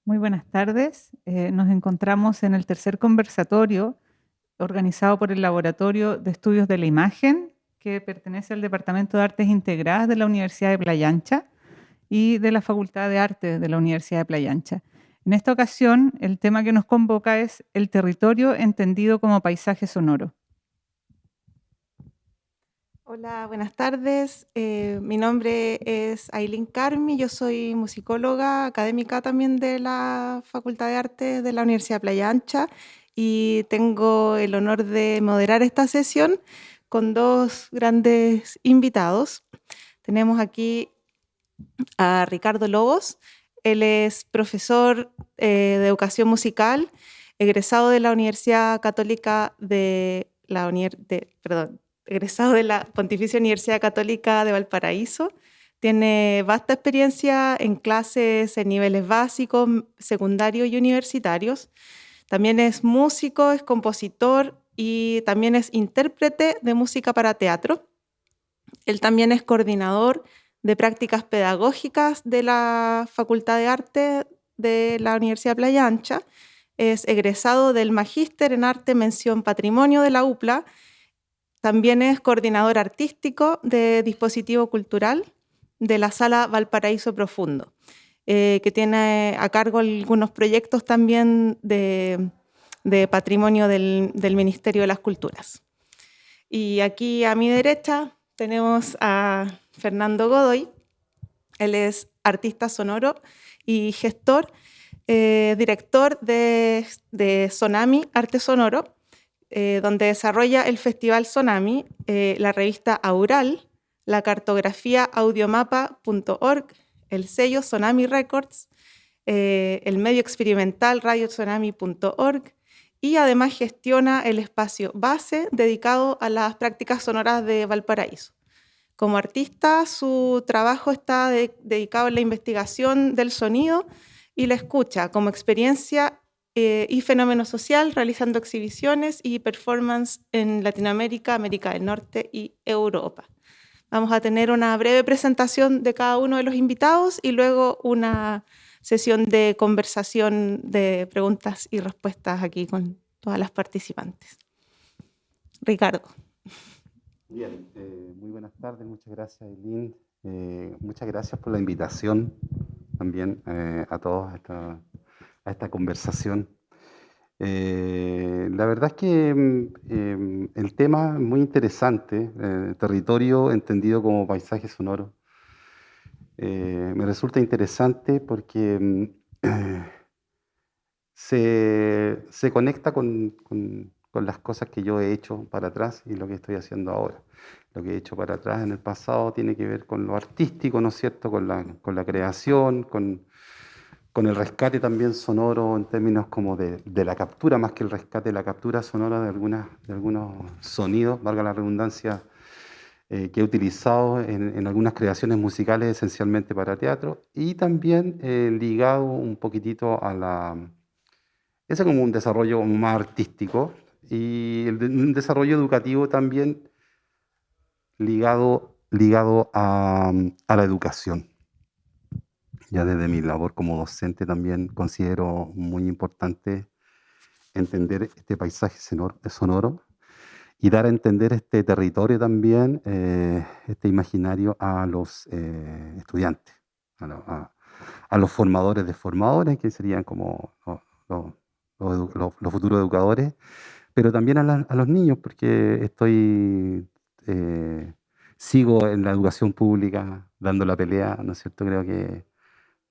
Muy buenas tardes. Nos encontramos en el tercer conversatorio organizado por el Laboratorio de Estudios de la Imagen, que pertenece al Departamento de Artes Integradas de la Universidad de Playa Ancha y de la Facultad de Arte de la Universidad de Playa Ancha. En esta ocasión, el tema que nos convoca es el territorio entendido como paisaje sonoro. Hola, buenas tardes. Mi nombre es Ailín Carmi, yo soy musicóloga académica también de la Facultad de Arte de la Universidad de Playa Ancha y tengo el honor de moderar esta sesión con dos grandes invitados. Tenemos aquí a Ricardo Lobos. Él es profesor de educación musical, egresado de la Universidad Católica de la egresado de la Pontificia Universidad Católica de Valparaíso. Tiene vasta experiencia en clases en niveles básicos, secundarios y universitarios. También es músico, es compositor y también es intérprete de música para teatro. Él también es coordinador de prácticas pedagógicas de la Facultad de Arte de la Universidad de Playa Ancha. Es egresado del Magíster en Arte Mención Patrimonio de la UPLA. También es coordinador artístico de dispositivo cultural de la Sala Valparaíso Profundo, que tiene a cargo algunos proyectos también de patrimonio del Ministerio de las Culturas. Y aquí a mi derecha tenemos a Fernando Godoy. Él es artista sonoro y gestor, director de Sonami Arte Sonoro, donde desarrolla el Festival Sonami, la revista Aural, la cartografía audiomapa.org, el sello Sonami Records, el medio experimental radiosonami.org, y además gestiona el espacio base dedicado a las prácticas sonoras de Valparaíso. Como artista, su trabajo está dedicado a la investigación del sonido y la escucha como experiencia y fenómeno social, realizando exhibiciones y performance en Latinoamérica, América del Norte y Europa. Vamos a tener una breve presentación de cada uno de los invitados y luego una sesión de conversación de preguntas y respuestas aquí con todas las participantes. Ricardo. Bien, muy buenas tardes, muchas gracias, Eileen. Muchas gracias por la invitación también a todos a esta conversación. La verdad es que el tema es muy interesante, territorio entendido como paisaje sonoro. Me resulta interesante porque se conecta con las cosas que yo he hecho para atrás y lo que estoy haciendo ahora. Lo que he hecho para atrás en el pasado tiene que ver con lo artístico, ¿no es cierto?, con la creación, con el rescate también sonoro en términos como de la captura, más que el rescate, la captura sonora de algunos sonidos, valga la redundancia, que he utilizado en algunas creaciones musicales esencialmente para teatro, y también ligado un poquitito ese como un desarrollo más artístico, y un desarrollo educativo también ligado a la educación. Ya desde mi labor como docente también considero muy importante entender este paisaje sonoro y dar a entender este territorio también, este imaginario a los estudiantes, a los formadores de formadores, que serían como los futuros educadores, pero también a los niños, porque sigo en la educación pública dando la pelea, ¿no es cierto? Creo que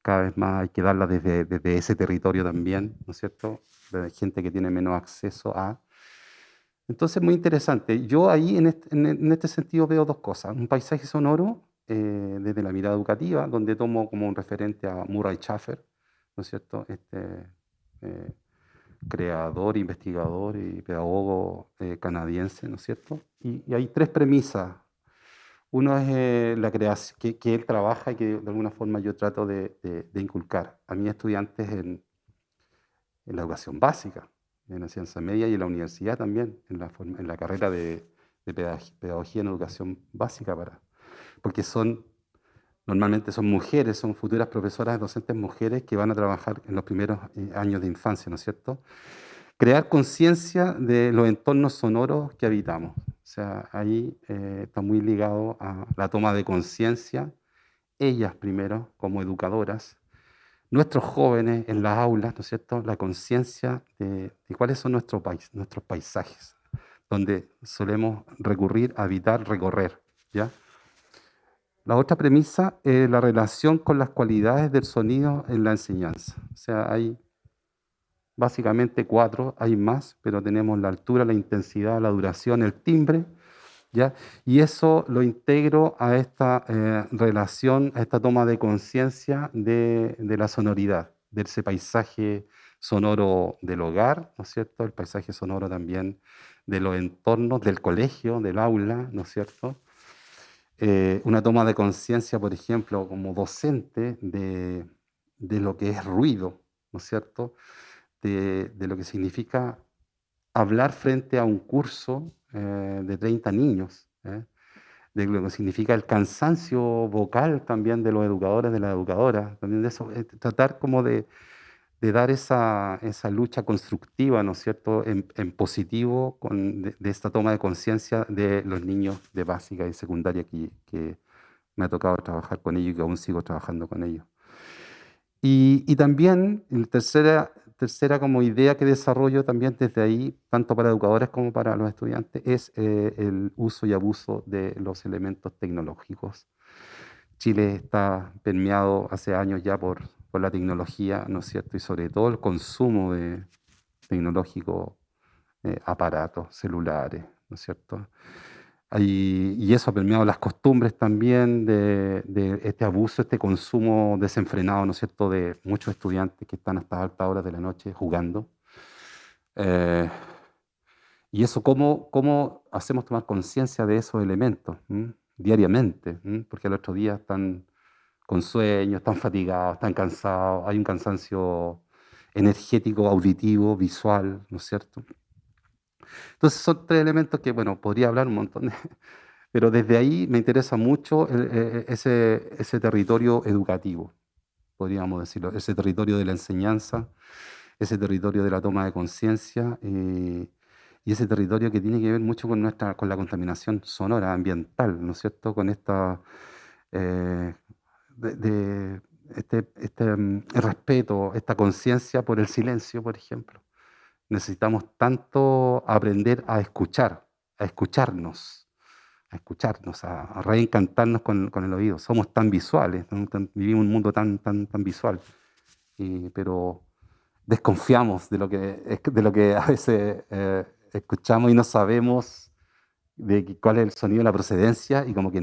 cada vez más hay que darla desde ese territorio también, ¿no es cierto? De gente que tiene menos acceso a... Entonces, muy interesante. Yo ahí, en este sentido, veo dos cosas. Un paisaje sonoro, desde la mirada educativa, donde tomo como un referente a Murray Schafer, ¿no es cierto? Eh, creador, investigador y pedagogo canadiense, ¿no es cierto? Y hay tres premisas. Uno es la creación, que él trabaja y que de alguna forma yo trato de inculcar a mis estudiantes en la educación básica, en la ciencia media y en la universidad también, en la carrera de pedagogía en educación básica, porque son Normalmente son mujeres, son futuras profesoras, docentes mujeres que van a trabajar en los primeros años de infancia, ¿no es cierto? Crear conciencia de los entornos sonoros que habitamos. O sea, ahí está muy ligado a la toma de conciencia, ellas primero como educadoras, nuestros jóvenes en las aulas, ¿no es cierto? La conciencia de cuáles son nuestros paisajes, donde solemos recurrir, habitar, recorrer, ¿ya? La otra premisa es la relación con las cualidades del sonido en la enseñanza. O sea, hay básicamente 4, hay más, pero tenemos la altura, la intensidad, la duración, el timbre, ¿ya? Y eso lo integro a esta relación, a esta toma de conciencia de la sonoridad, de ese paisaje sonoro del hogar, ¿no es cierto? El paisaje sonoro también de los entornos, del colegio, del aula, ¿no es cierto? Una toma de conciencia, por ejemplo, como docente, de lo que es ruido, ¿no es cierto? De lo que significa hablar frente a un curso de 30 niños, de lo que significa el cansancio vocal también de los educadores, de las educadoras, también de eso, tratar como de dar esa lucha constructiva, ¿no es cierto?, en positivo de esta toma de conciencia de los niños de básica y secundaria que me ha tocado trabajar con ellos y que aún sigo trabajando con ellos. Y también, la tercera como idea que desarrollo también desde ahí, tanto para educadores como para los estudiantes, es el uso y abuso de los elementos tecnológicos. Chile está permeado hace años ya por la tecnología, ¿no es cierto? Y sobre todo el consumo de tecnológicos, aparatos, celulares, ¿no es cierto? Y eso ha permeado las costumbres también de este abuso, este consumo desenfrenado, ¿no es cierto?, de muchos estudiantes que están hasta altas horas de la noche jugando. Y eso, ¿cómo hacemos tomar conciencia de esos elementos diariamente? Porque al otro día están con sueño, están fatigados, están cansados, hay un cansancio energético, auditivo, visual, ¿no es cierto? Entonces son 3 elementos que, bueno, podría hablar un montón, pero desde ahí me interesa mucho ese territorio educativo, podríamos decirlo, ese territorio de la enseñanza, ese territorio de la toma de conciencia y ese territorio que tiene que ver mucho con la contaminación sonora, ambiental, ¿no es cierto? Con esta, respeto, esta conciencia por el silencio, por ejemplo. Necesitamos tanto aprender a escuchar, a escucharnos, a reencantarnos con el oído. Somos tan visuales, ¿no? Vivimos un mundo tan visual, pero desconfiamos de lo que a veces escuchamos y no sabemos cuál es el sonido, la procedencia, y como que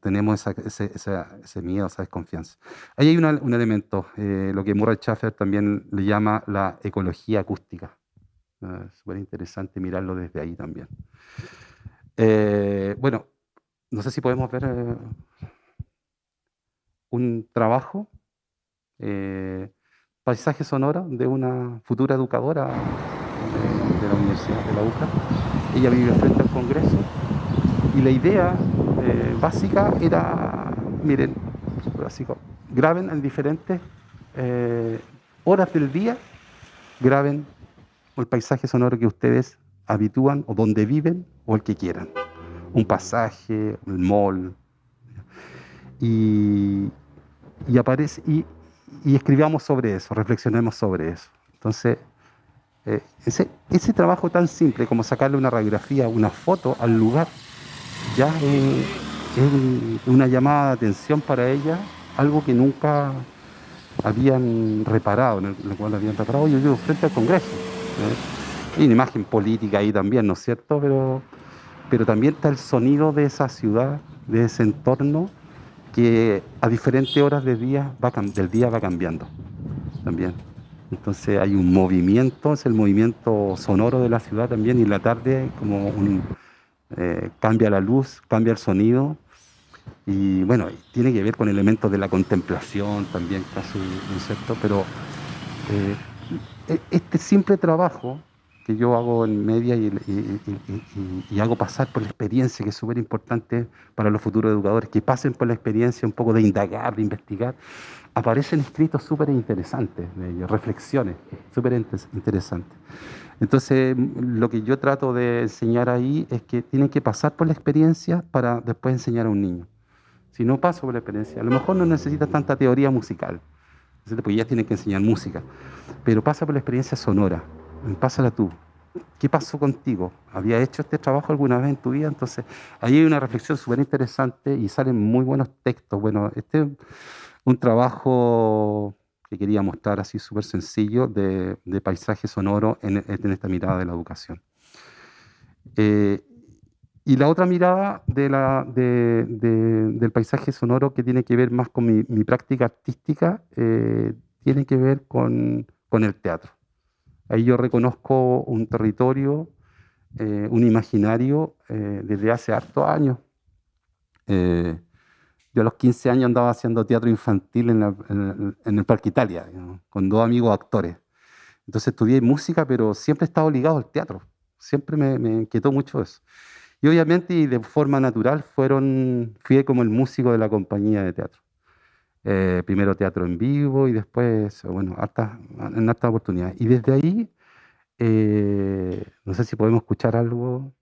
tenemos ese miedo, esa desconfianza. Ahí hay un elemento, lo que Murray Schafer también le llama la ecología acústica. Es súper interesante mirarlo desde ahí también. Bueno, no sé si podemos ver un trabajo, paisaje sonoro de una futura educadora de la Universidad de la UCA. Ella vive frente al Congreso y la idea básica era, miren, básico, graben en diferentes horas del día, graben el paisaje sonoro que ustedes habitúan o donde viven o el que quieran. Un pasaje, el mall. Y aparece, y escribamos sobre eso, reflexionemos sobre eso. Entonces, ese trabajo tan simple como sacarle una radiografía, una foto al lugar, ya es una llamada de atención para ella, algo que nunca habían reparado, en el cual habían reparado. Yo vivo frente al Congreso. Hay una imagen política ahí también, ¿no es cierto? Pero también está el sonido de esa ciudad, de ese entorno, que a diferentes horas del día va cambiando también. Entonces hay un movimiento, es el movimiento sonoro de la ciudad también, y en la tarde como cambia la luz, cambia el sonido, y bueno, tiene que ver con elementos de la contemplación también, casi, ¿no es cierto? Pero este simple trabajo que yo hago en media y hago pasar por la experiencia, que es súper importante para los futuros educadores, que pasen por la experiencia un poco de indagar, de investigar, aparecen escritos súper interesantes de ellos, reflexiones súper interesantes. Entonces, lo que yo trato de enseñar ahí es que tienen que pasar por la experiencia para después enseñar a un niño. Si no paso por la experiencia, a lo mejor no necesitas tanta teoría musical, porque ya tienen que enseñar música, pero pasa por la experiencia sonora, pásala tú. ¿Qué pasó contigo? ¿Había hecho este trabajo alguna vez en tu vida? Entonces, ahí hay una reflexión súper interesante y salen muy buenos textos. Bueno, este es un trabajo que quería mostrar así súper sencillo de paisaje sonoro en esta mirada de la educación. Y la otra mirada del paisaje sonoro que tiene que ver más con mi práctica artística, tiene que ver con el teatro. Ahí yo reconozco un territorio, un imaginario desde hace hartos años. Yo a los 15 años andaba haciendo teatro infantil en el Parque Italia, digamos, con 2 amigos actores. Entonces estudié música, pero siempre he estado ligado al teatro. Siempre me inquietó mucho eso. Y obviamente, y de forma natural, fui como el músico de la compañía de teatro. Primero teatro en vivo y después, bueno, en hartas oportunidades. Y desde ahí, no sé si podemos escuchar algo.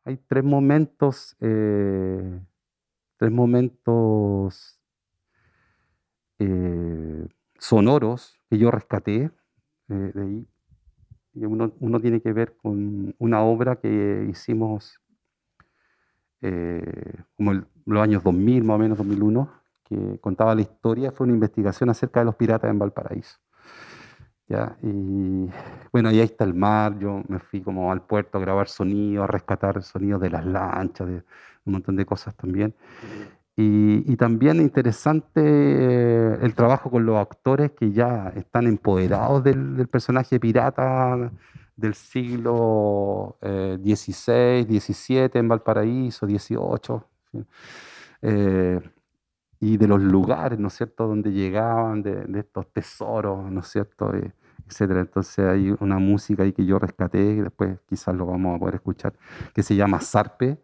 Hay tres momentos sonoros que yo rescaté de ahí. Y uno tiene que ver con una obra que hicimos como los años 2000, más o menos 2001, que contaba la historia, fue una investigación acerca de los piratas en Valparaíso. ¿Ya? Y bueno, y ahí está el mar, yo me fui como al puerto a grabar sonidos, a rescatar sonidos de las lanchas, de un montón de cosas también. Y también interesante el trabajo con los actores que ya están empoderados del personaje pirata del siglo XVI, XVII en Valparaíso, XVIII, ¿sí? Y de los lugares, ¿no es cierto?, donde llegaban, de estos tesoros, ¿no es cierto?, etcétera. Entonces hay una música ahí que yo rescaté, que después quizás lo vamos a poder escuchar, que se llama Zarpe,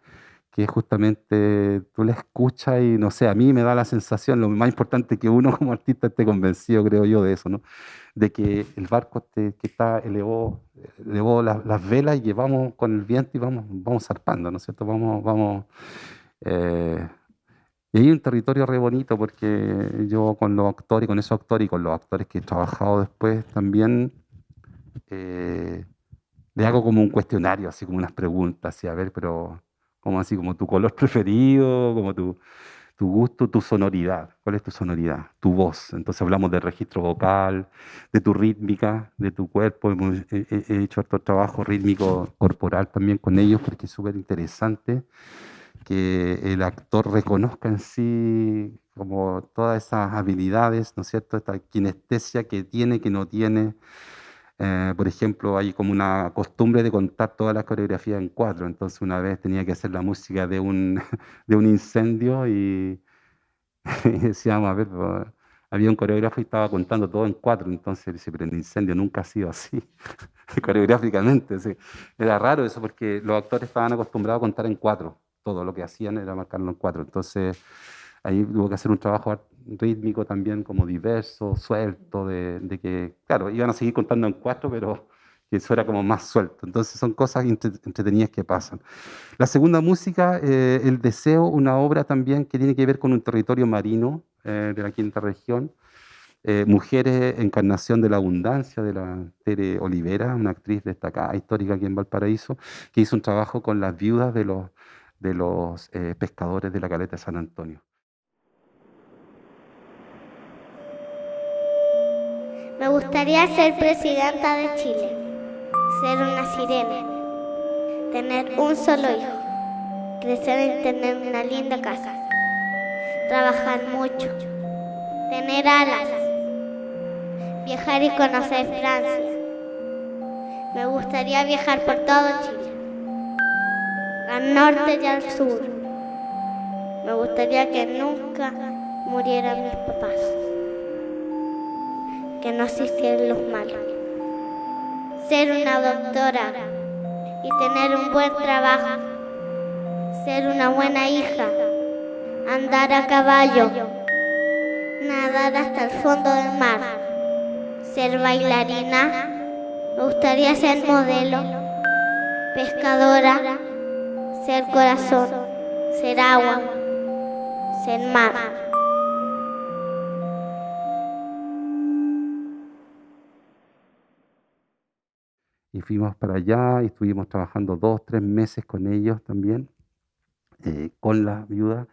que justamente tú la escuchas y no sé, a mí me da la sensación, lo más importante que uno como artista esté convencido, creo yo, de eso, ¿no? De que el barco que elevó las velas y que vamos con el viento y vamos zarpando, ¿no es cierto? Y hay un territorio re bonito porque yo con los actores, con esos actores y con los actores que he trabajado después también, le hago como un cuestionario, así como unas preguntas, así, a ver, pero como así, como tu color preferido, como tu gusto, tu sonoridad. ¿Cuál es tu sonoridad? Tu voz. Entonces hablamos de registro vocal, de tu rítmica, de tu cuerpo. He hecho otro trabajo rítmico corporal también con ellos porque es súper interesante que el actor reconozca en sí como todas esas habilidades, ¿no es cierto? Esta kinestesia que tiene, que no tiene. Por ejemplo, hay como una costumbre de contar todas las coreografías en 4. Entonces una vez tenía que hacer la música de un, de un incendio y, y decíamos, a ver, pues, había un coreógrafo y estaba contando todo en 4. Entonces dice, pero el incendio nunca ha sido así, coreográficamente. Sí. Era raro eso porque los actores estaban acostumbrados a contar en 4. Todo lo que hacían era marcarlo en 4. Entonces ahí tuvo que hacer un trabajo rítmico también como diverso, suelto, de que, claro, iban a seguir contando en 4, pero que eso era como más suelto. Entonces son cosas entretenidas que pasan. La segunda música, El Deseo, una obra también que tiene que ver con un territorio marino de la quinta región. Mujeres, Encarnación de la Abundancia, de la Tere Olivera, una actriz destacada, histórica aquí en Valparaíso, que hizo un trabajo con las viudas de de los pescadores de la caleta de San Antonio. Me gustaría ser presidenta de Chile, ser una sirena, tener un solo hijo, crecer y tener una linda casa, trabajar mucho, tener alas, viajar y conocer Francia. Me gustaría viajar por todo Chile, al norte y al sur. Me gustaría que nunca murieran mis papás, que no existieran los malos. Ser una doctora y tener un buen trabajo. Ser una buena hija, andar a caballo, nadar hasta el fondo del mar. Ser bailarina, me gustaría ser modelo, pescadora, ser corazón, ser agua, ser mar. Y fuimos para allá y estuvimos trabajando 2, 3 meses con ellos también, con la viuda.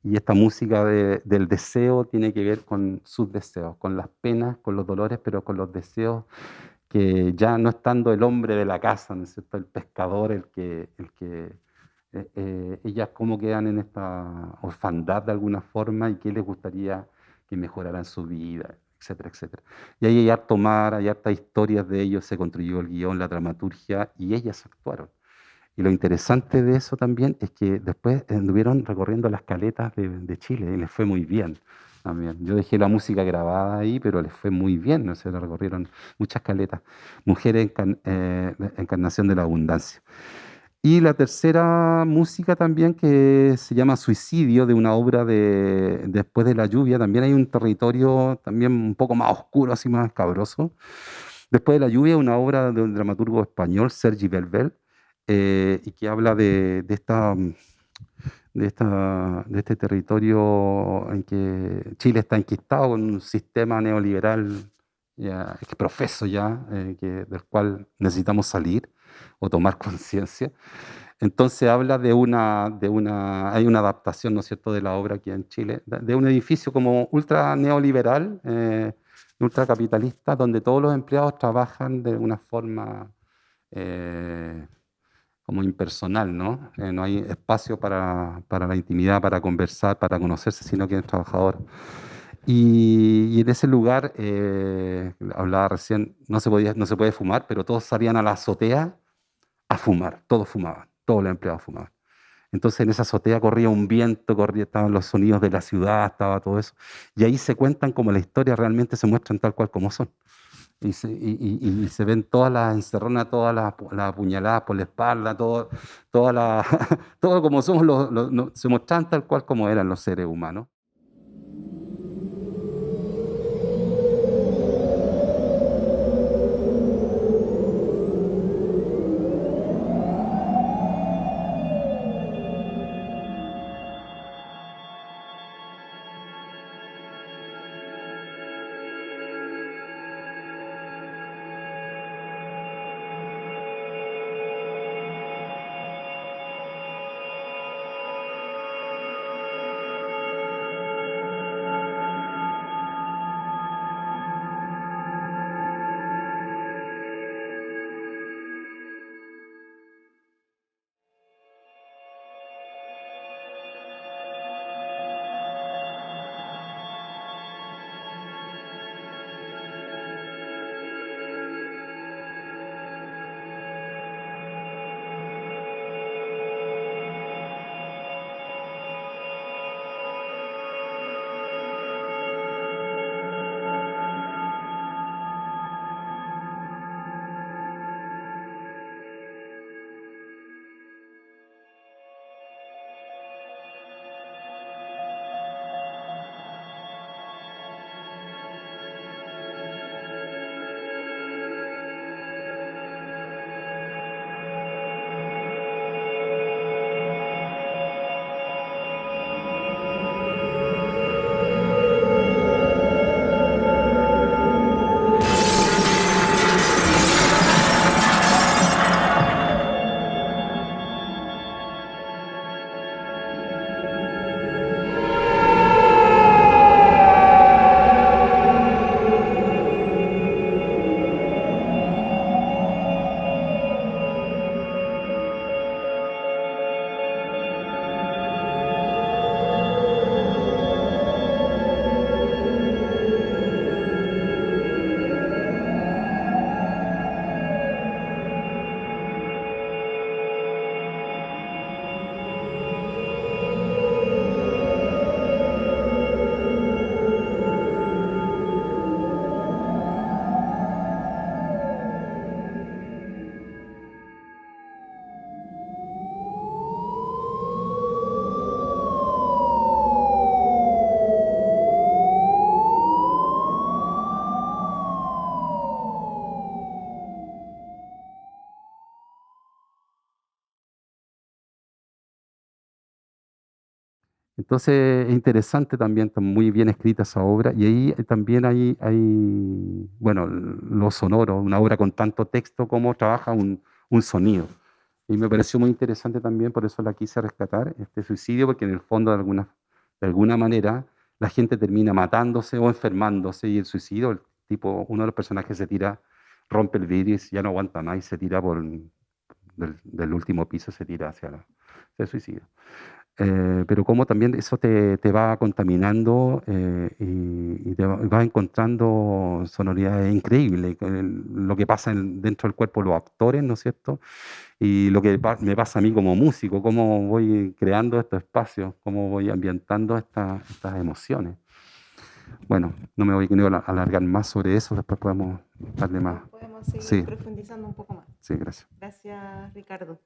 Y esta música del deseo tiene que ver con sus deseos, con las penas, con los dolores, pero con los deseos que ya no estando el hombre de la casa, ¿no es cierto? El pescador, ellas cómo quedan en esta orfandad de alguna forma y qué les gustaría que mejoraran su vida, etcétera, etcétera. Y ahí hay harto mar, hay hartas historias de ellos, se construyó el guión, la dramaturgia y ellas actuaron. Y lo interesante de eso también es que después anduvieron recorriendo las caletas de Chile y les fue muy bien también. Yo dejé la música grabada ahí, pero les fue muy bien, ¿no? Se recorrieron muchas caletas. Mujeres la encarnación de la abundancia. Y la tercera música también que se llama Suicidio, de una obra de Después de la lluvia. También hay un territorio también un poco más oscuro, así más escabroso. Después de la lluvia, una obra de un dramaturgo español, Sergi Belbel, y que habla de este territorio en que Chile está enquistado con un sistema neoliberal ya, que profeso ya, del cual necesitamos salir o tomar conciencia. Entonces habla hay una adaptación, ¿no es cierto?, de la obra aquí en Chile, de un edificio como ultra neoliberal, ultracapitalista, donde todos los empleados trabajan de una forma como impersonal, ¿no? No hay espacio para la intimidad, para conversar, para conocerse, sino que es trabajador. Y en ese lugar, hablaba recién, no se puede fumar, pero todos salían a la azotea a fumar, todos fumaban, todos los empleados fumaban. Entonces en esa azotea corría un viento, estaban los sonidos de la ciudad, estaba todo eso. Y ahí se cuentan como la historia realmente se muestran tal cual como son. Y se ven todas las encerronas, todas las apuñaladas por la espalda, todo como somos, se muestran tal cual como eran los seres humanos. Entonces es interesante también, está muy bien escrita esa obra, y ahí también bueno, lo sonoro, una obra con tanto texto, cómo trabaja un sonido. Y me pareció muy interesante también, por eso la quise rescatar, este suicidio, porque en el fondo de alguna manera la gente termina matándose o enfermándose, y el suicidio, uno de los personajes se tira, rompe el vidrio y ya no aguanta más y se tira del último piso, se tira hacia el suicidio. Pero como también eso te va contaminando, y vas encontrando sonoridades increíbles, lo que pasa dentro del cuerpo de los actores, ¿no es cierto? Y lo que me pasa a mí como músico, cómo voy creando estos espacios, cómo voy ambientando estas emociones. Bueno, no me voy a alargar más sobre eso, después podemos darle más. Podemos seguir Sí, profundizando un poco más. sí, gracias. Gracias, Ricardo.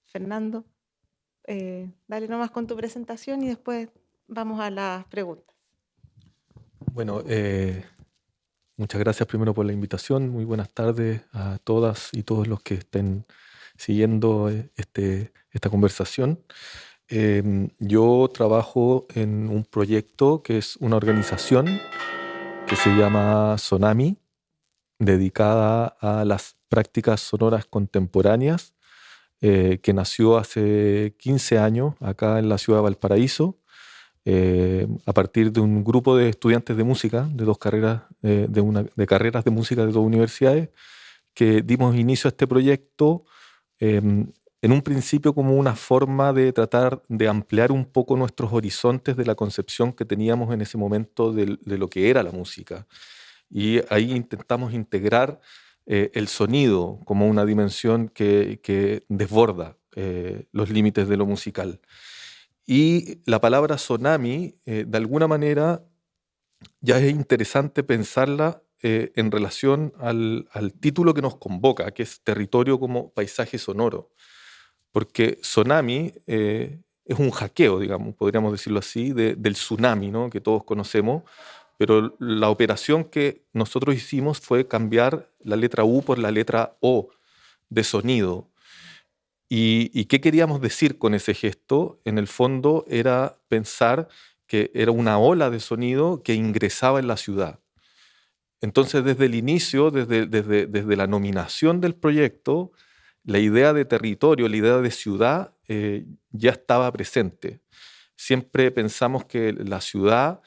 Fernando, dale nomás con tu presentación y después vamos a las preguntas. Bueno, muchas gracias primero por la invitación. Muy buenas tardes a todas y todos los que estén siguiendo esta conversación. Yo trabajo en un proyecto que es una organización que se llama Sonami, dedicada a las prácticas sonoras contemporáneas, que nació hace 15 años acá en la ciudad de Valparaíso, a partir de un grupo de estudiantes de música, de dos carreras, de carreras de música de dos universidades, que dimos inicio a este proyecto en un principio como una forma de tratar de ampliar un poco nuestros horizontes de la concepción que teníamos en ese momento de lo que era la música. Y ahí intentamos integrar el sonido como una dimensión que desborda los límites de lo musical. Y la palabra Sonami, de alguna manera, ya es interesante pensarla en relación al título que nos convoca, que es Territorio como Paisaje Sonoro. Porque Sonami es un hackeo, digamos, podríamos decirlo así, del tsunami, ¿no?, que todos conocemos, pero la operación que nosotros hicimos fue cambiar la letra U por la letra O de sonido. ¿Y qué queríamos decir con ese gesto? En el fondo era pensar que era una ola de sonido que ingresaba en la ciudad. Entonces, desde el inicio, desde la nominación del proyecto, la idea de territorio, la idea de ciudad ya estaba presente. Siempre pensamos que la ciudad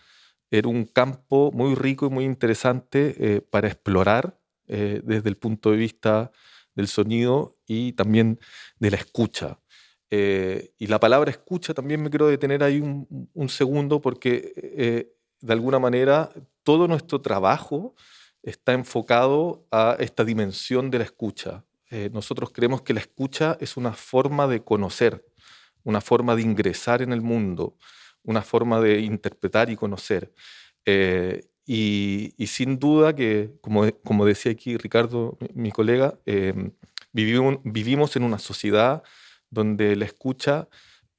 era un campo muy rico y muy interesante para explorar desde el punto de vista del sonido y también de la escucha. Y la palabra escucha también me quiero detener ahí un segundo, porque de alguna manera todo nuestro trabajo está enfocado a esta dimensión de la escucha. Nosotros creemos que la escucha es una forma de conocer, una forma de ingresar en el mundo, una forma de interpretar y conocer. Y sin duda que, como decía aquí Ricardo, mi colega, vivimos en una sociedad donde la escucha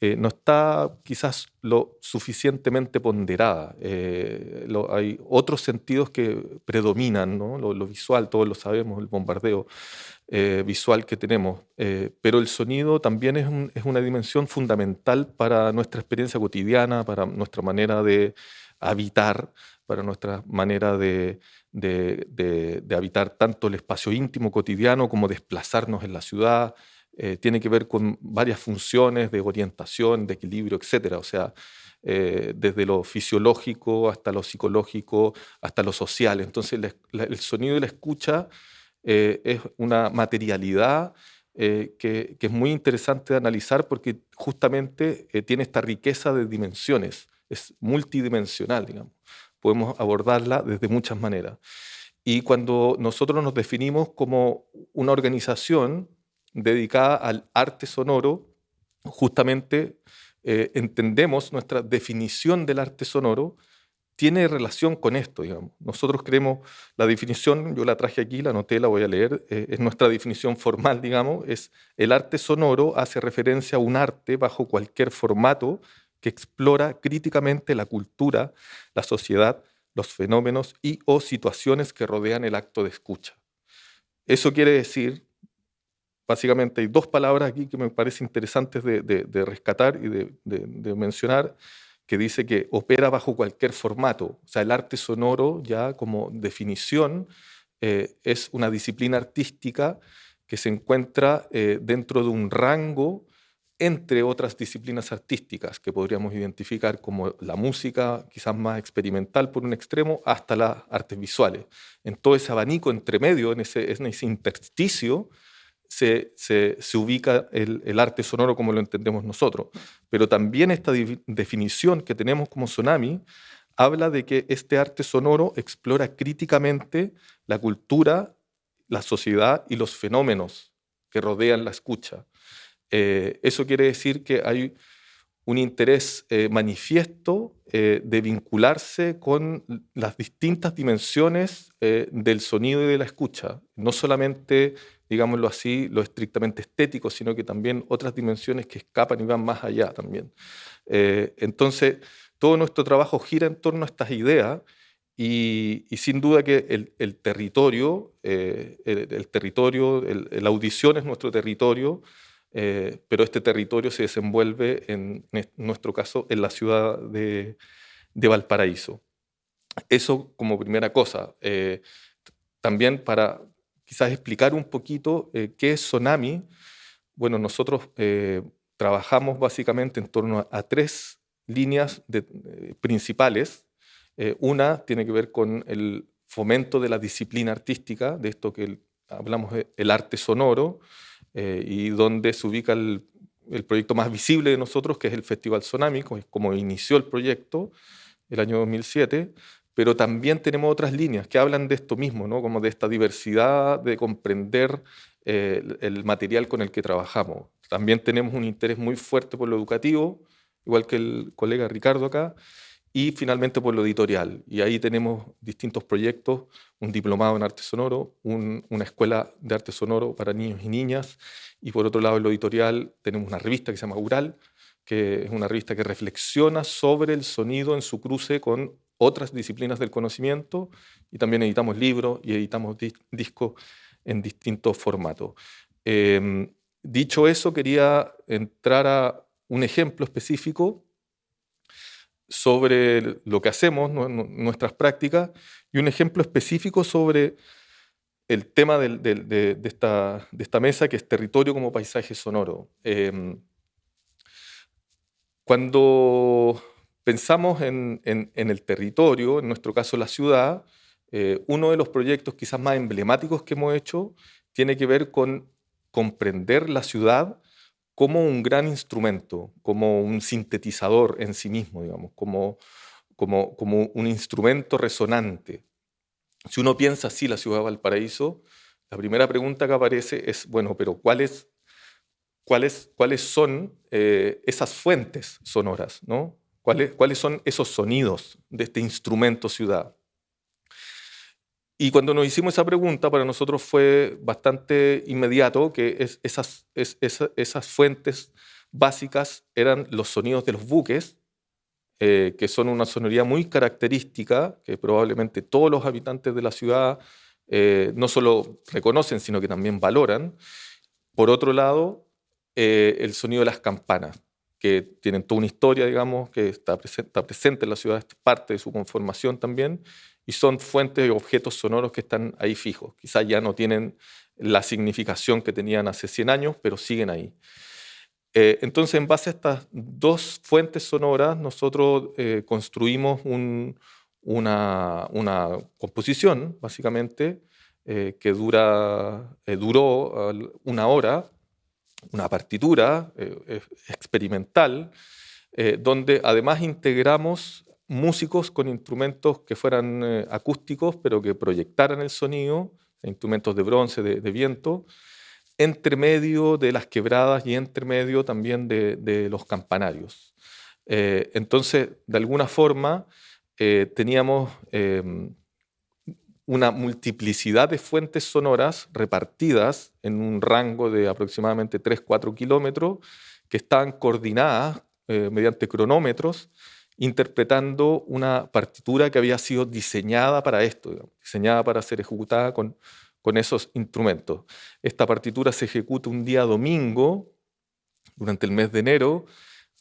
no está quizás lo suficientemente ponderada. Hay otros sentidos que predominan, ¿no? Lo visual, todos lo sabemos, el bombardeo visual que tenemos, pero el sonido también es una dimensión fundamental para nuestra experiencia cotidiana, para nuestra manera de habitar, para nuestra manera de habitar tanto el espacio íntimo cotidiano como desplazarnos en la ciudad. Tiene que ver con varias funciones de orientación, de equilibrio, etc. O sea, desde lo fisiológico hasta lo psicológico, hasta lo social. Entonces, el sonido y la escucha es una materialidad que es muy interesante de analizar, porque justamente tiene esta riqueza de dimensiones, es multidimensional, digamos. Podemos abordarla desde muchas maneras. Y cuando nosotros nos definimos como una organización dedicada al arte sonoro, justamente entendemos nuestra definición del arte sonoro tiene relación con esto, digamos. Nosotros creemos, la definición, yo la traje aquí, la anoté, la voy a leer, es nuestra definición formal, digamos, es: el arte sonoro hace referencia a un arte bajo cualquier formato que explora críticamente la cultura, la sociedad, los fenómenos y o situaciones que rodean el acto de escucha. Eso quiere decir básicamente hay dos palabras aquí que me parecen interesantes de rescatar y de mencionar, que dice que opera bajo cualquier formato. O sea, el arte sonoro ya como definición es una disciplina artística que se encuentra dentro de un rango entre otras disciplinas artísticas que podríamos identificar como la música, quizás más experimental por un extremo, hasta las artes visuales. En todo ese abanico entre medio, en ese intersticio, se ubica el arte sonoro como lo entendemos nosotros. Pero también esta definición que tenemos como Sonami habla de que este arte sonoro explora críticamente la cultura, la sociedad y los fenómenos que rodean la escucha. Eso quiere decir que hay un interés manifiesto de vincularse con las distintas dimensiones del sonido y de la escucha. No solamente, digámoslo así, lo estrictamente estético, sino que también otras dimensiones que escapan y van más allá también. Entonces, todo nuestro trabajo gira en torno a estas ideas y sin duda que el territorio, la audición es nuestro territorio, pero este territorio se desenvuelve, en nuestro caso, en la ciudad de Valparaíso. Eso como primera cosa. También para quizás explicar un poquito qué es Sonami. Bueno, nosotros trabajamos básicamente en torno a tres líneas principales. Una tiene que ver con el fomento de la disciplina artística, de esto que hablamos del arte sonoro, y donde se ubica el proyecto más visible de nosotros, que es el Festival Sonami, como inició el proyecto el año 2007, pero también tenemos otras líneas que hablan de esto mismo, ¿no? Como de esta diversidad, de comprender el material con el que trabajamos. También tenemos un interés muy fuerte por lo educativo, igual que el colega Ricardo acá, y finalmente por lo editorial. Y ahí tenemos distintos proyectos, un diplomado en arte sonoro, una escuela de arte sonoro para niños y niñas, y por otro lado en lo editorial tenemos una revista que se llama Ural, que es una revista que reflexiona sobre el sonido en su cruce con otras disciplinas del conocimiento, y también editamos libros y editamos discos en distintos formatos. Dicho eso, quería entrar a un ejemplo específico sobre lo que hacemos, nuestras prácticas, y un ejemplo específico sobre el tema de esta mesa, que es territorio como paisaje sonoro. Cuando pensamos en el territorio, en nuestro caso la ciudad, uno de los proyectos quizás más emblemáticos que hemos hecho tiene que ver con comprender la ciudad como un gran instrumento, como un sintetizador en sí mismo, digamos, como un instrumento resonante. Si uno piensa así la ciudad de Valparaíso, la primera pregunta que aparece es, bueno, pero ¿cuáles son esas fuentes sonoras, ¿no? ¿Cuáles son esos sonidos de este instrumento ciudad? Y cuando nos hicimos esa pregunta, para nosotros fue bastante inmediato que esas fuentes básicas eran los sonidos de los buques, que son una sonoridad muy característica, que probablemente todos los habitantes de la ciudad no solo reconocen, sino que también valoran. Por otro lado, el sonido de las campanas, que tienen toda una historia, digamos, que está presente en la ciudad, es parte de su conformación también, y son fuentes de objetos sonoros que están ahí fijos. Quizás ya no tienen la significación que tenían hace 100 años, pero siguen ahí. Entonces, en base a estas dos fuentes sonoras, nosotros construimos una composición, básicamente, que duró una hora, una partitura experimental, donde además integramos músicos con instrumentos que fueran acústicos, pero que proyectaran el sonido, instrumentos de bronce, de viento, entre medio de las quebradas y entre medio también de los campanarios. Entonces, de alguna forma, teníamos una multiplicidad de fuentes sonoras repartidas en un rango de aproximadamente 3-4 kilómetros, que estaban coordinadas mediante cronómetros, interpretando una partitura que había sido diseñada para esto, digamos, diseñada para ser ejecutada con con esos instrumentos. Esta partitura se ejecuta un día domingo, durante el mes de enero,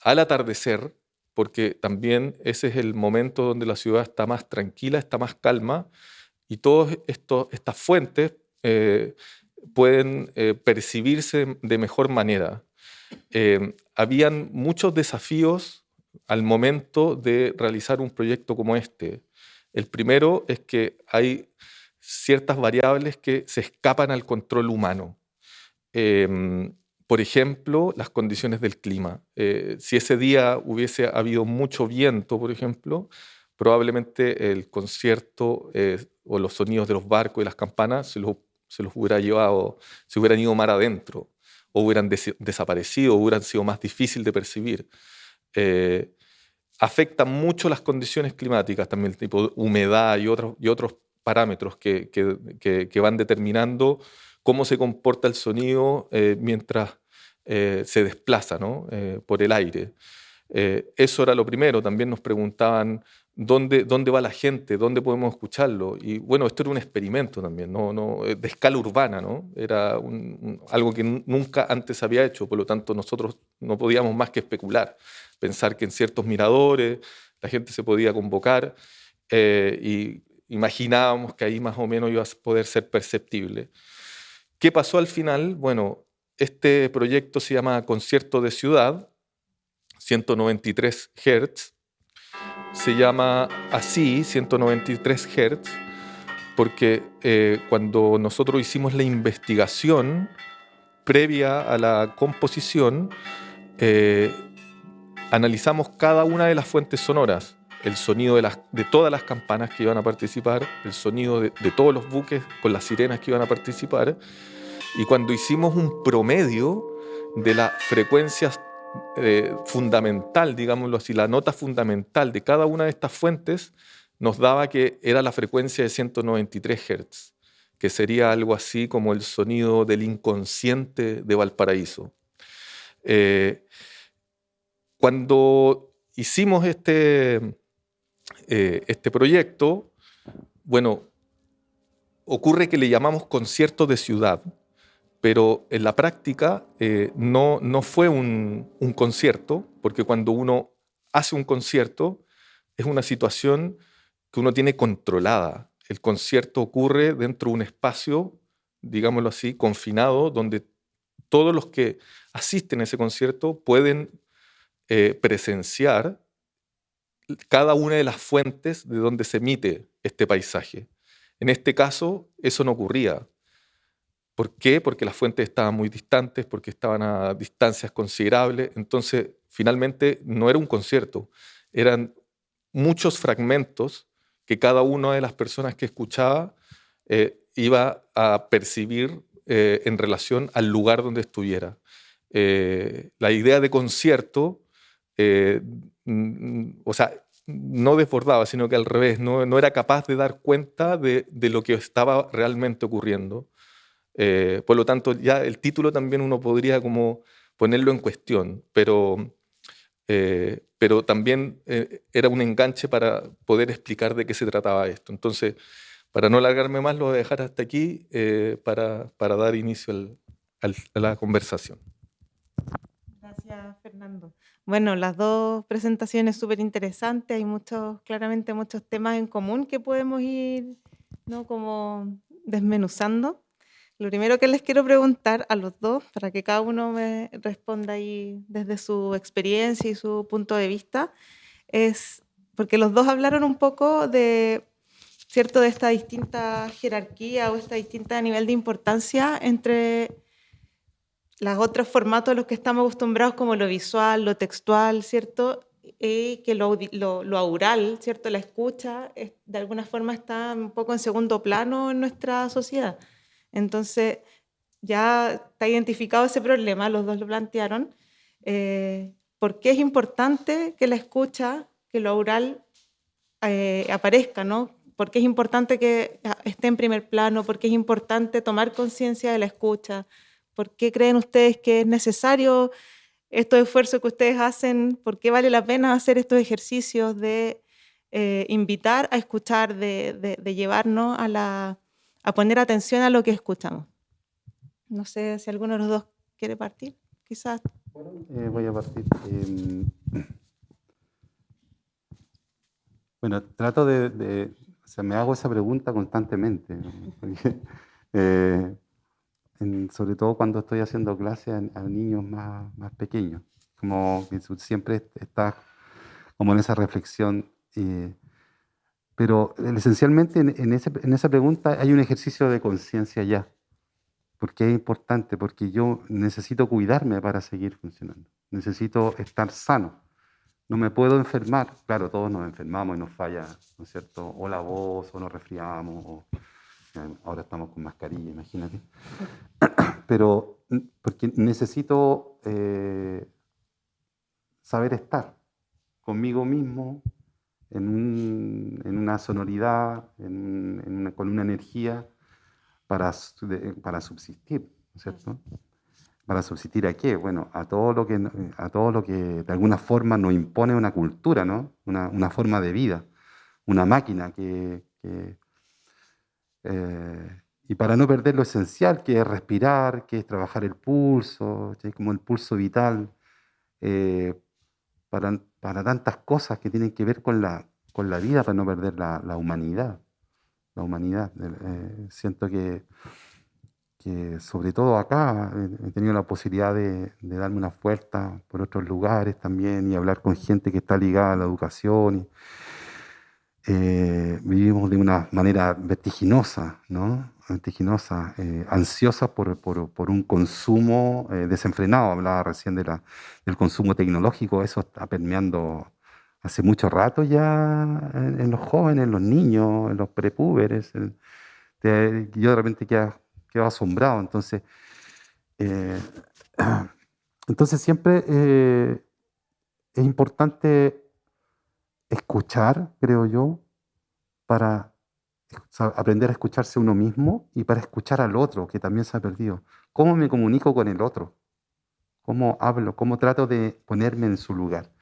al atardecer, porque también ese es el momento donde la ciudad está más tranquila, está más calma, y todas estas fuentes pueden percibirse de mejor manera. Habían muchos desafíos al momento de realizar un proyecto como este. El primero es que hay ciertas variables que se escapan al control humano. Por ejemplo, las condiciones del clima. Si ese día hubiese habido mucho viento, por ejemplo, probablemente el concierto o los sonidos de los barcos y las campanas se los hubiera llevado, se hubieran ido mar adentro, o hubieran desaparecido, o hubieran sido más difícil de percibir. Afectan mucho las condiciones climáticas, también el tipo de humedad y otros parámetros que van determinando cómo se comporta el sonido mientras se desplaza, ¿no? Por el aire. Eso era lo primero. También nos preguntaban dónde va la gente, dónde podemos escucharlo. Y bueno, esto era un experimento también, de escala urbana, ¿no? Era algo que nunca antes había hecho, por lo tanto nosotros no podíamos más que especular, pensar que en ciertos miradores la gente se podía convocar y imaginábamos que ahí más o menos iba a poder ser perceptible. ¿Qué pasó al final? Bueno, este proyecto se llama Concierto de Ciudad, 193 Hz. Se llama así, 193 Hz, porque cuando nosotros hicimos la investigación previa a la composición, analizamos cada una de las fuentes sonoras, el sonido de todas las campanas que iban a participar, el sonido de todos los buques con las sirenas que iban a participar, y cuando hicimos un promedio de las frecuencias fundamental, digámoslo así, la nota fundamental de cada una de estas fuentes, nos daba que era la frecuencia de 193 Hz, que sería algo así como el sonido del inconsciente de Valparaíso. Cuando hicimos este proyecto, bueno, ocurre que le llamamos concierto de ciudad, pero en la práctica no fue un concierto, porque cuando uno hace un concierto es una situación que uno tiene controlada. El concierto ocurre dentro de un espacio, digámoslo así, confinado, donde todos los que asisten a ese concierto pueden presenciar cada una de las fuentes de donde se emite este paisaje. En este caso, eso no ocurría. ¿Por qué? Porque las fuentes estaban muy distantes, porque estaban a distancias considerables. Entonces, finalmente, no era un concierto. Eran muchos fragmentos que cada una de las personas que escuchaba iba a percibir en relación al lugar donde estuviera. La idea de concierto, o sea, no desbordaba, sino que al revés, no era capaz de dar cuenta de lo que estaba realmente ocurriendo. Por lo tanto, ya el título también uno podría como ponerlo en cuestión, pero también era un enganche para poder explicar de qué se trataba esto. Entonces, para no alargarme más, lo voy a dejar hasta aquí para dar inicio a la conversación. Gracias, Fernando. Bueno, las dos presentaciones súper interesantes, hay claramente muchos temas en común que podemos ir, ¿no?, como desmenuzando. Lo primero que les quiero preguntar a los dos, para que cada uno me responda ahí desde su experiencia y su punto de vista, es porque los dos hablaron un poco de, ¿cierto?, de esta distinta jerarquía o esta distinta nivel de importancia entre los otros formatos a los que estamos acostumbrados, como lo visual, lo textual, ¿cierto? Y que lo aural, ¿cierto?, la escucha, de alguna forma está un poco en segundo plano en nuestra sociedad. Entonces, ya está identificado ese problema, los dos lo plantearon. ¿Por qué es importante que la escucha, que lo oral aparezca, ¿no? ¿Por qué es importante que esté en primer plano? ¿Por qué es importante tomar conciencia de la escucha? ¿Por qué creen ustedes que es necesario estos esfuerzos que ustedes hacen? ¿Por qué vale la pena hacer estos ejercicios de invitar a escuchar, de llevarnos a poner atención a lo que escuchamos. No sé si alguno de los dos quiere partir, quizás. Voy a partir. Bueno, trato o sea, me hago esa pregunta constantemente, ¿no? Porque, sobre todo cuando estoy haciendo clases a niños más pequeños, como que siempre estás como en esa reflexión. Pero esencialmente en esa pregunta hay un ejercicio de conciencia ya. Porque es importante, porque yo necesito cuidarme para seguir funcionando. Necesito estar sano. No me puedo enfermar. Claro, todos nos enfermamos y nos falla, ¿no es cierto? O la voz, o nos resfriamos, ahora estamos con mascarilla, imagínate. Pero porque necesito saber estar conmigo mismo en una sonoridad, con una energía para subsistir, ¿no es cierto? ¿Para subsistir a qué? Bueno, a todo lo que de alguna forma nos impone una cultura, ¿no? Una forma de vida, una máquina y para no perder lo esencial, que es respirar, que es trabajar el pulso, ¿sí? Como el pulso vital, para tantas cosas que tienen que ver con la vida, para no perder la humanidad. La humanidad. Siento que sobre todo acá he tenido la posibilidad de darme una vuelta por otros lugares también y hablar con gente que está ligada a la educación. Vivimos de una manera vertiginosa, ¿no? Vertiginosa, ansiosa por un consumo desenfrenado. Hablaba recién del consumo tecnológico, eso está permeando hace mucho rato ya en los jóvenes, en los niños, en los prepúberes. Yo de repente quedo asombrado. Entonces siempre es importante escuchar, creo yo, para aprender a escucharse uno mismo y para escuchar al otro, que también se ha perdido. ¿Cómo me comunico con el otro? ¿Cómo hablo? ¿Cómo trato de ponerme en su lugar?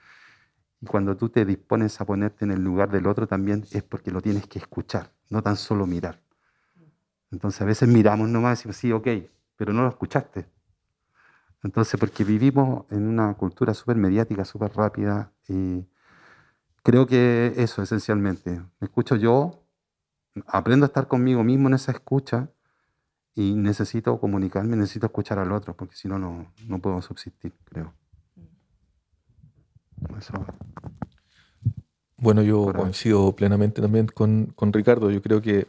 Y cuando tú te dispones a ponerte en el lugar del otro también es porque lo tienes que escuchar, no tan solo mirar. Entonces a veces miramos nomás y decimos, sí, ok, pero no lo escuchaste. Entonces, porque vivimos en una cultura súper mediática, súper rápida, y creo que eso esencialmente. Me escucho yo, aprendo a estar conmigo mismo en esa escucha y necesito comunicarme, necesito escuchar al otro, porque si no, no puedo subsistir, creo. Eso. Bueno, yo coincido plenamente también con Ricardo. Yo creo que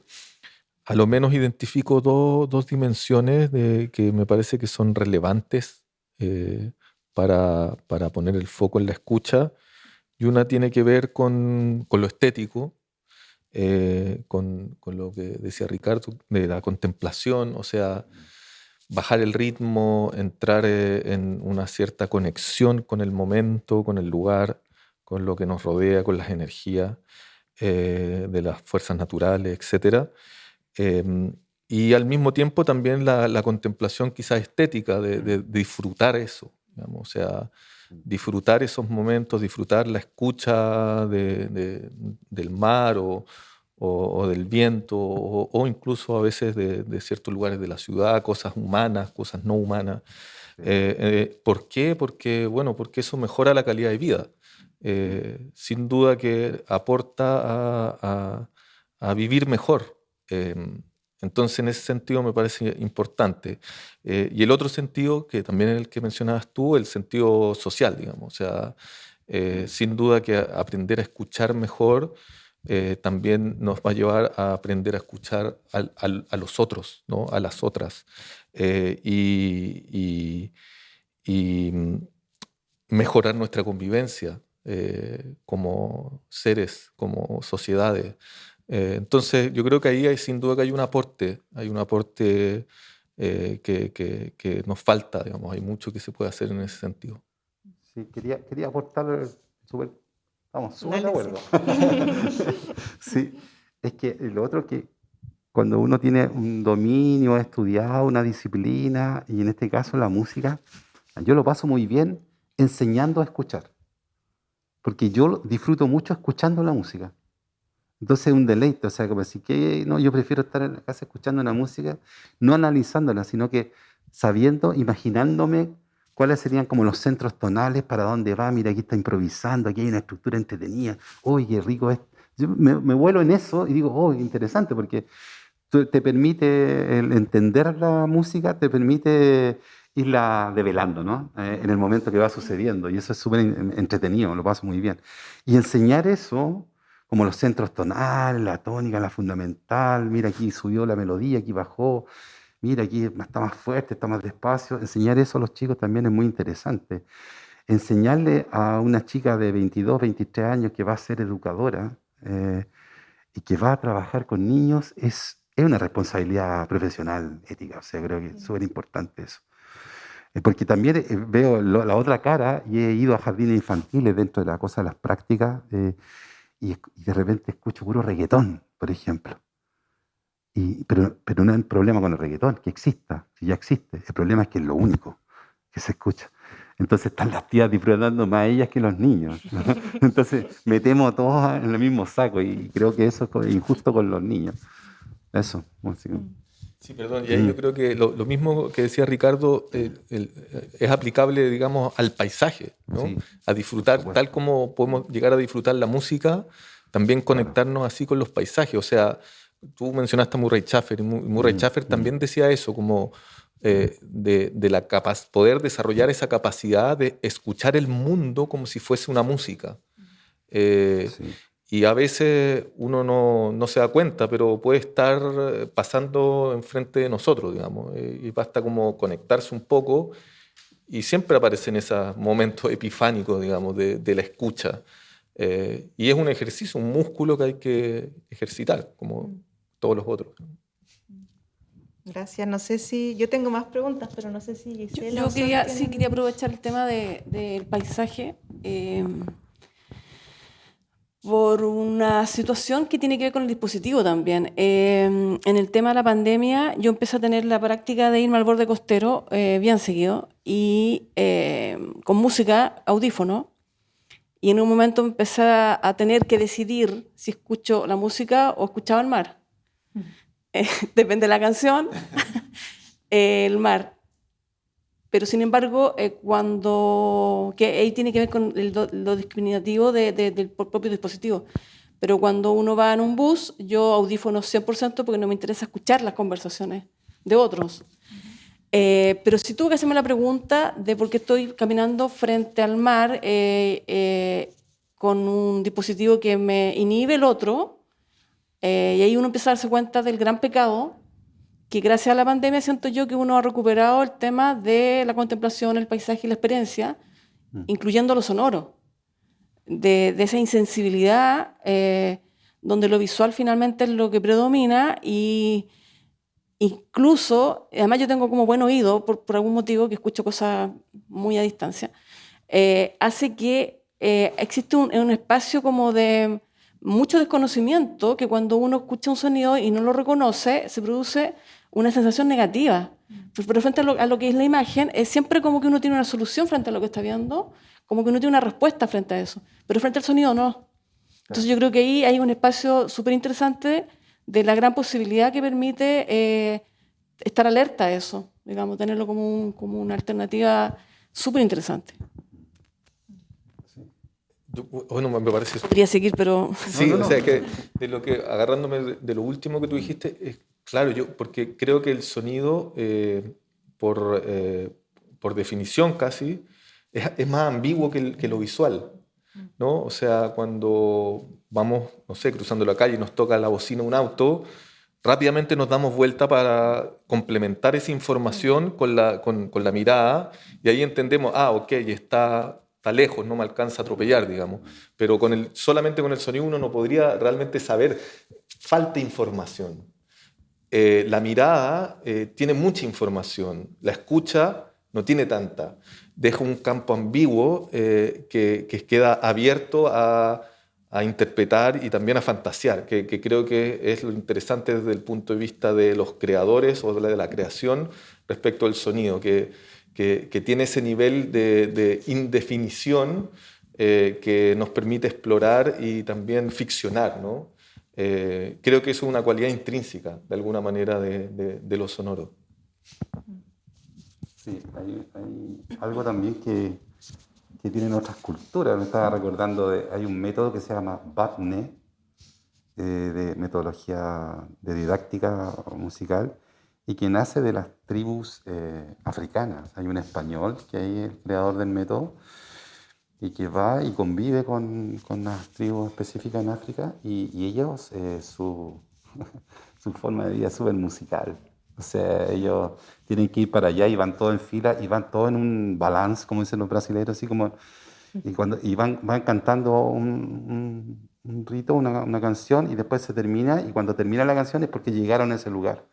a lo menos identifico dos dimensiones que me parece que son relevantes para poner el foco en la escucha. Y una tiene que ver con lo estético, con lo que decía Ricardo, de la contemplación, o sea, bajar el ritmo, entrar en una cierta conexión con el momento, con el lugar, con lo que nos rodea, con las energías de las fuerzas naturales, etc. Y al mismo tiempo también la contemplación quizás estética de disfrutar eso, digamos, o sea, disfrutar esos momentos, disfrutar la escucha del mar o del viento o incluso a veces de ciertos lugares de la ciudad, cosas humanas, cosas no humanas. ¿Por qué? Porque eso mejora la calidad de vida. Sin duda que aporta a vivir mejor. Entonces, en ese sentido me parece importante. Y el otro sentido, que también es el que mencionabas tú, el sentido social, digamos. O sea, sin duda que aprender a escuchar mejor también nos va a llevar a aprender a escuchar a los otros, ¿no? A las otras. Y mejorar nuestra convivencia como seres, como sociedades. Entonces, yo creo que ahí hay, sin duda que hay un aporte que nos falta, digamos, hay mucho que se puede hacer en ese sentido. Sí, quería aportar, estamos súper de acuerdo. Sí, es que lo otro que cuando uno tiene un dominio, ha estudiado una disciplina, y en este caso la música, yo lo paso muy bien enseñando a escuchar, porque yo disfruto mucho escuchando la música. Entonces es un deleite, o sea, como decir que no, yo prefiero estar en la casa escuchando una música, no analizándola, sino que sabiendo, imaginándome cuáles serían como los centros tonales, para dónde va, mira, aquí está improvisando, aquí hay una estructura entretenida, uy, qué rico es. Yo me vuelo en eso y digo, oh, interesante, porque te permite el entender la música, te permite irla develando, ¿no? En el momento que va sucediendo, y eso es súper entretenido, lo paso muy bien. Y enseñar eso, como los centros tonales, la tónica, la fundamental, mira, aquí subió la melodía, aquí bajó, mira, aquí está más fuerte, está más despacio. Enseñar eso a los chicos también es muy interesante. Enseñarle a una chica de 22, 23 años que va a ser educadora y que va a trabajar con niños es una responsabilidad profesional, ética. O sea, creo que es súper importante eso. Porque también veo la otra cara y he ido a jardines infantiles dentro de la cosa de las prácticas y de repente escucho puro reggaetón, por ejemplo. Pero no hay problema con el reggaetón, que exista, si ya existe. El problema es que es lo único que se escucha. Entonces están las tías disfrutando más ellas que los niños, ¿no? Entonces metemos a todos en el mismo saco y creo que eso es injusto con los niños. Eso. Sí, perdón, y ahí yo creo que lo mismo que decía Ricardo es aplicable, digamos, al paisaje, ¿no? Sí, a disfrutar, tal como podemos llegar a disfrutar la música, también conectarnos así con los paisajes. O sea, tú mencionaste a Murray Schafer, y Murray Schafer también decía eso, como de la poder desarrollar esa capacidad de escuchar el mundo como si fuese una música. sí. Y a veces uno no se da cuenta, pero puede estar pasando enfrente de nosotros, digamos, y basta como conectarse un poco y siempre aparecen esos momentos epifánicos, digamos, de la escucha. Y es un ejercicio, un músculo que hay que ejercitar, como todos los otros. Gracias. No sé si... Yo tengo más preguntas, pero no sé si Gisela Yo o Sol tienen- quería aprovechar el tema del paisaje por una situación que tiene que ver con el dispositivo también. En el tema de la pandemia, yo empecé a tener la práctica de irme al borde costero bien seguido y con música, audífono, y en un momento empecé a tener que decidir si escucho la música o escuchaba el mar. Depende de la canción, el mar. Pero sin embargo, que ahí tiene que ver con lo discriminativo del propio dispositivo. Pero cuando uno va en un bus, yo audífono 100% porque no me interesa escuchar las conversaciones de otros. Pero sí tuve que hacerme la pregunta de por qué estoy caminando frente al mar con un dispositivo que me inhibe el otro, y ahí uno empieza a darse cuenta del gran pecado que gracias a la pandemia siento yo que uno ha recuperado el tema de la contemplación, el paisaje y la experiencia, incluyendo lo sonoro, de esa insensibilidad donde lo visual finalmente es lo que predomina y incluso, además yo tengo como buen oído por algún motivo que escucho cosas muy a distancia, hace que existe un espacio como de mucho desconocimiento que cuando uno escucha un sonido y no lo reconoce, se produce una sensación negativa. Pero frente a lo que es la imagen, es siempre como que uno tiene una solución frente a lo que está viendo, como que uno tiene una respuesta frente a eso. Pero frente al sonido no. Entonces yo creo que ahí hay un espacio súper interesante de la gran posibilidad que permite estar alerta a eso, digamos, tenerlo como una alternativa súper interesante. Bueno, me parece... Podría seguir, pero... Sí, o sea, que agarrándome de lo último que tú dijiste, claro, porque creo que el sonido, por definición casi, es más ambiguo que lo visual, ¿no? O sea, cuando vamos, no sé, cruzando la calle y nos toca la bocina un auto, rápidamente nos damos vuelta para complementar esa información con la mirada y ahí entendemos, ok, está lejos, no me alcanza a atropellar, digamos. Pero solamente con el sonido uno no podría realmente saber. Falta información. La mirada tiene mucha información. La escucha no tiene tanta. Deja un campo ambiguo que queda abierto a interpretar y también a fantasear, que creo que es lo interesante desde el punto de vista de los creadores o de la creación respecto al sonido, que tiene ese nivel de indefinición que nos permite explorar y también ficcionar, ¿no? Creo que eso es una cualidad intrínseca, de alguna manera, de lo sonoro. Sí, hay algo también que tienen otras culturas. Me estaba recordando, hay un método que se llama BAPNE, de metodología de didáctica musical, y que nace de las tribus africanas. Hay un español que es el creador del método y que va y convive con las tribus específicas en África, y ellos, su forma de vida es súper musical. O sea, ellos tienen que ir para allá y van todos en fila y van todos en un balance, como dicen los brasileños, así como, y van cantando un rito, una canción, y después se termina, y cuando termina la canción es porque llegaron a ese lugar.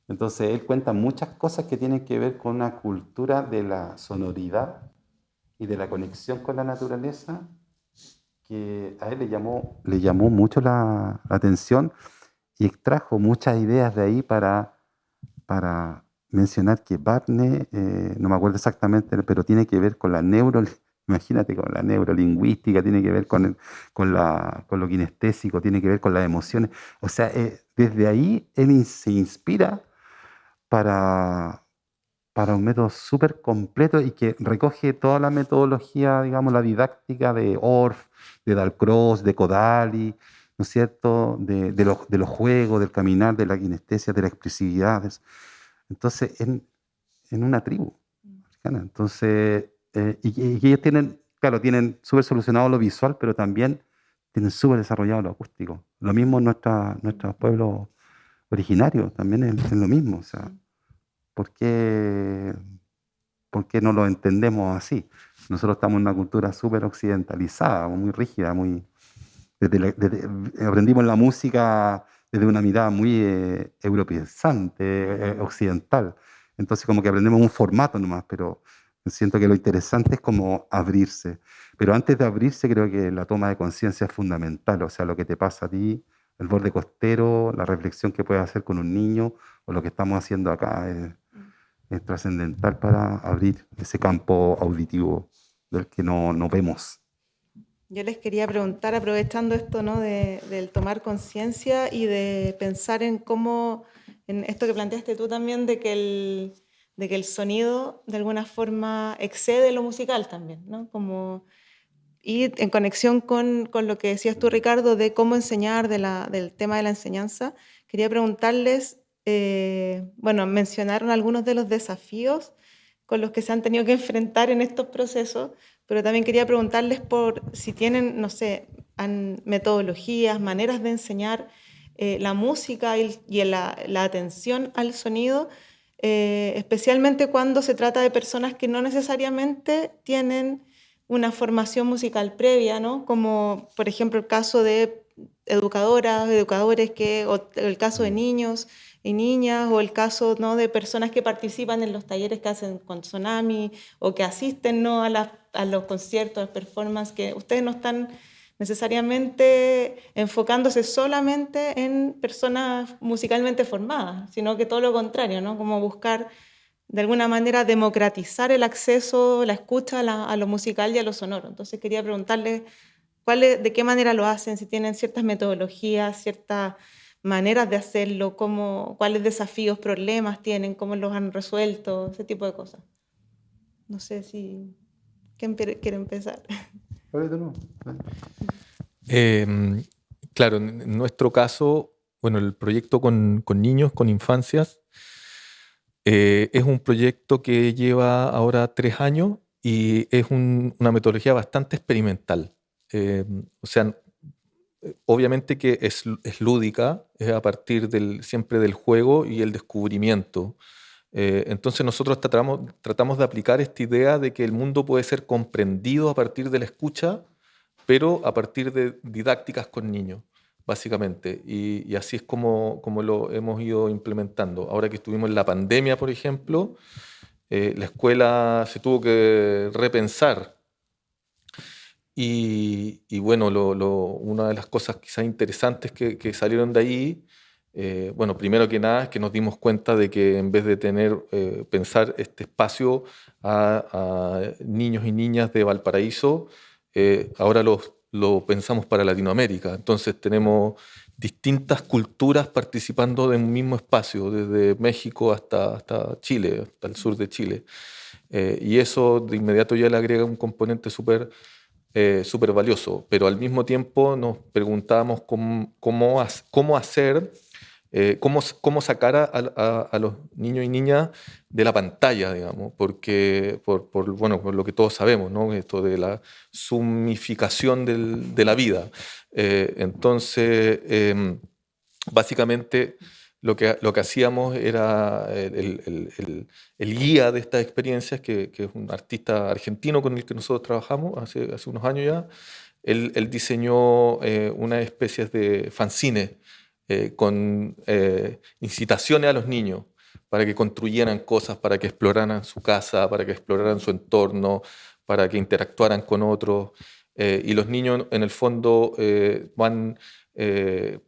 Entonces él cuenta muchas cosas que tienen que ver con una cultura de la sonoridad y de la conexión con la naturaleza, que a él le llamó mucho la atención, y extrajo muchas ideas de ahí para mencionar que BAPNE, no me acuerdo exactamente, pero tiene que ver con la imagínate, con la neurolingüística, tiene que ver con lo kinestésico, tiene que ver con las emociones. O sea, desde ahí él se inspira para un método súper completo y que recoge toda la metodología, digamos, la didáctica de Orff, de Dalcroze, de Kodali, ¿no es cierto?, de los juegos, del caminar, de la kinestesia, de la expresividad. Entonces, en una tribu africana. Entonces, y ellos tienen súper solucionado lo visual, pero también tienen súper desarrollado lo acústico. Lo mismo en nuestros pueblos originarios, también es lo mismo. O sea, ¿por qué no lo entendemos así? Nosotros estamos en una cultura súper occidentalizada, muy rígida, aprendimos la música desde una mirada muy europeizante, occidental. Entonces como que aprendemos un formato nomás, pero siento que lo interesante es como abrirse. Pero antes de abrirse, creo que la toma de conciencia es fundamental. O sea, lo que te pasa a ti, el borde costero, la reflexión que puedes hacer con un niño, o lo que estamos haciendo acá es trascendental para abrir ese campo auditivo del que no vemos. Yo les quería preguntar, aprovechando esto, ¿no?, del tomar conciencia y de pensar en cómo, en esto que planteaste tú también, de que el sonido de alguna forma excede lo musical también, ¿no? Y en conexión con lo que decías tú, Ricardo, de cómo enseñar, del tema de la enseñanza, quería preguntarles, bueno, mencionaron algunos de los desafíos con los que se han tenido que enfrentar en estos procesos, pero también quería preguntarles por si tienen, no sé, metodologías, maneras de enseñar la música y la atención al sonido, especialmente cuando se trata de personas que no necesariamente tienen una formación musical previa, ¿no? Como por ejemplo el caso de educadoras, educadores, o el caso de niños y niñas, o el caso, ¿no?, de personas que participan en los talleres que hacen con Tsunami, o que asisten, ¿no?, a los conciertos, a las performances, que ustedes no están necesariamente enfocándose solamente en personas musicalmente formadas, sino que todo lo contrario, ¿no? Como buscar de alguna manera democratizar el acceso, la escucha a lo musical y a lo sonoro. Entonces quería preguntarles de qué manera lo hacen, si tienen ciertas metodologías, ciertas maneras de hacerlo, cuáles desafíos, problemas tienen, cómo los han resuelto, ese tipo de cosas. No sé si... ¿Quién quiere empezar? Claro, en nuestro caso, bueno, el proyecto con niños, con infancias, es un proyecto que lleva ahora 3 años y es una metodología bastante experimental. O sea, obviamente que es lúdica, es a partir siempre del juego y el descubrimiento. Entonces nosotros tratamos de aplicar esta idea de que el mundo puede ser comprendido a partir de la escucha, pero a partir de didácticas con niños, básicamente. Y así es como lo hemos ido implementando. Ahora que estuvimos en la pandemia, por ejemplo, la escuela se tuvo que repensar. Y bueno, una de las cosas quizás interesantes que salieron de ahí, bueno, primero que nada es que nos dimos cuenta de que en vez de pensar este espacio a niños y niñas de Valparaíso, ahora lo pensamos para Latinoamérica. Entonces tenemos distintas culturas participando de un mismo espacio, desde México hasta Chile, hasta el sur de Chile. Y eso de inmediato ya le agrega un componente súper valioso, pero al mismo tiempo nos preguntábamos cómo hacer, cómo sacar a los niños y niñas de la pantalla, digamos, porque por lo que todos sabemos, ¿no? Esto de la zoomificación de la vida. Entonces, básicamente lo que hacíamos era el guía de estas experiencias, que es un artista argentino con el que nosotros trabajamos hace unos años ya. Él diseñó una especie de fanzine con incitaciones a los niños para que construyeran cosas, para que exploraran su casa, para que exploraran su entorno, para que interactuaran con otros. Y los niños, en el fondo, van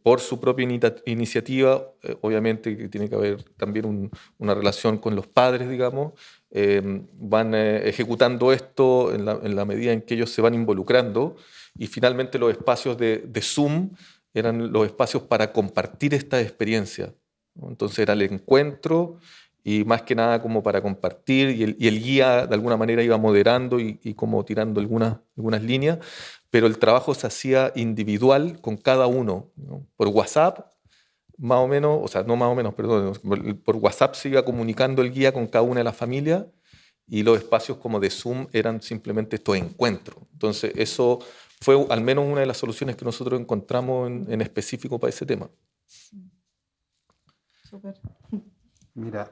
por su propia iniciativa, obviamente que tiene que haber también una relación con los padres, digamos, van ejecutando esto en la medida en que ellos se van involucrando, y finalmente los espacios de Zoom eran los espacios para compartir esta experiencia, ¿no? Entonces era el encuentro y más que nada como para compartir, y el guía de alguna manera iba moderando y como tirando algunas líneas, pero el trabajo se hacía individual con cada uno, ¿no? Por WhatsApp, más o menos, o sea, no más o menos, perdón, por WhatsApp se iba comunicando el guía con cada una de las familias, y los espacios como de Zoom eran simplemente estos encuentros. Entonces eso fue al menos una de las soluciones que nosotros encontramos en específico para ese tema. Súper. Mira,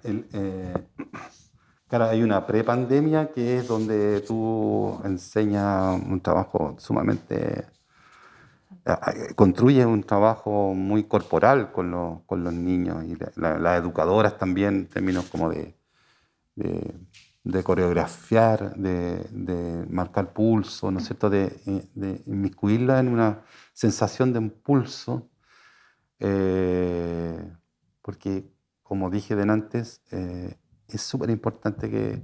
claro, hay una prepandemia que es donde tú enseñas un trabajo sumamente, construyes un trabajo muy corporal con los niños, y las educadoras también, en términos como de coreografiar, de marcar pulso, ¿no es cierto?, de inmiscuirla en una sensación de impulso, porque, como dije antes, es súper importante que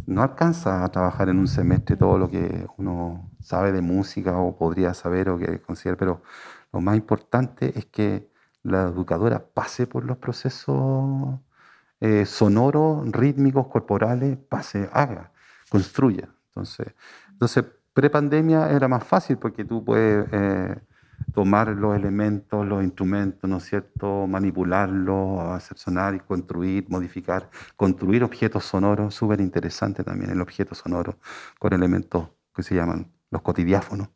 no alcanza a trabajar en un semestre todo lo que uno sabe de música o podría saber o que considera, pero lo más importante es que la educadora pase por los procesos sonoros, rítmicos, corporales, haga, construya. Entonces prepandemia era más fácil porque tú puedes tomar los elementos, los instrumentos, ¿no es cierto?, manipularlos, hacer sonar y construir, modificar, construir objetos sonoros, súper interesante también el objeto sonoro, con elementos que se llaman los cotidiáfonos,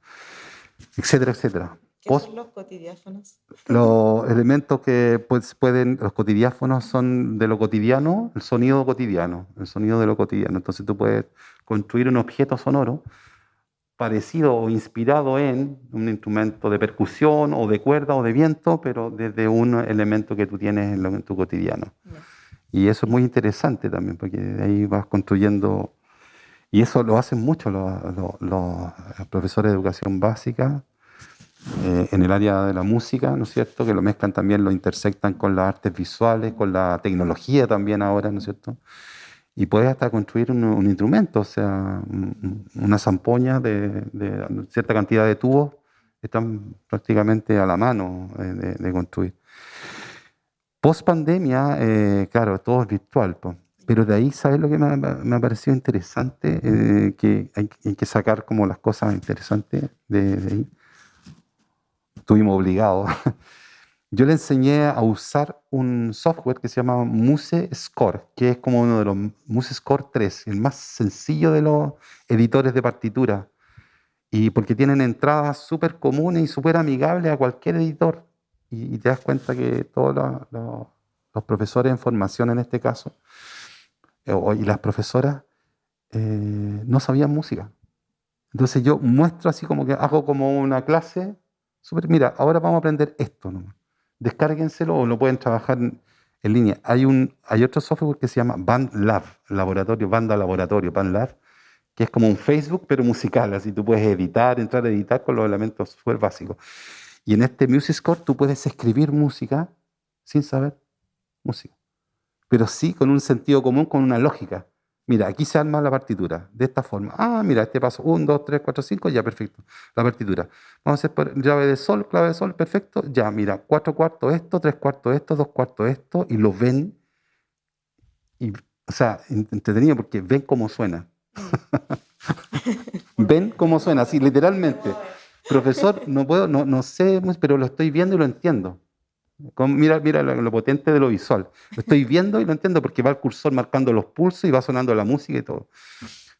etcétera, etcétera. ¿Qué son los cotidiáfonos? Los elementos que los cotidiáfonos son de lo cotidiano, el sonido de lo cotidiano. Entonces tú puedes construir un objeto sonoro parecido o inspirado en un instrumento de percusión o de cuerda o de viento, pero desde un elemento que tú tienes en tu cotidiano. Y eso es muy interesante también, porque de ahí vas construyendo, y eso lo hacen mucho los profesores de educación básica, en el área de la música, ¿no es cierto?, que lo mezclan también, lo intersectan con las artes visuales, con la tecnología también ahora, ¿no es cierto? Y puedes hasta construir un instrumento, o sea, una zampoña de cierta cantidad de tubos, están prácticamente a la mano de construir. Post pandemia, claro, todo es virtual, pero de ahí, ¿sabes lo que me ha parecido interesante? Que hay que sacar como las cosas interesantes de ahí. Estuvimos obligados. Yo le enseñé a usar un software que se llama MuseScore, que es como uno de los MuseScore 3, el más sencillo de los editores de partitura, y porque tienen entradas súper comunes y súper amigables a cualquier editor, y te das cuenta que todos los profesores en formación en este caso, y las profesoras, no sabían música. Entonces yo muestro así como que hago como una clase, mira, ahora vamos a aprender esto nomás. Descárguenselo o lo pueden trabajar en línea. Hay otro software que se llama BandLab, banda laboratorio, BandLab, que es como un Facebook pero musical, así tú puedes entrar a editar con los elementos súper básicos. Y en este MuseScore tú puedes escribir música sin saber música, pero sí con un sentido común, con una lógica. Mira, aquí se arma la partitura, de esta forma. Ah, mira, este paso, 1, 2, 3, 4, 5, ya, perfecto. La partitura. Vamos a hacer por clave de sol, perfecto. Ya, mira, 4 cuartos esto, 3 cuartos esto, 2 cuartos esto, y lo ven. Y, o sea, entretenido porque ven cómo suena. Ven cómo suena, así, literalmente. Profesor, no sé, pero lo estoy viendo y lo entiendo. Mira lo potente de lo visual. Lo estoy viendo y lo entiendo porque va el cursor marcando los pulsos y va sonando la música y todo.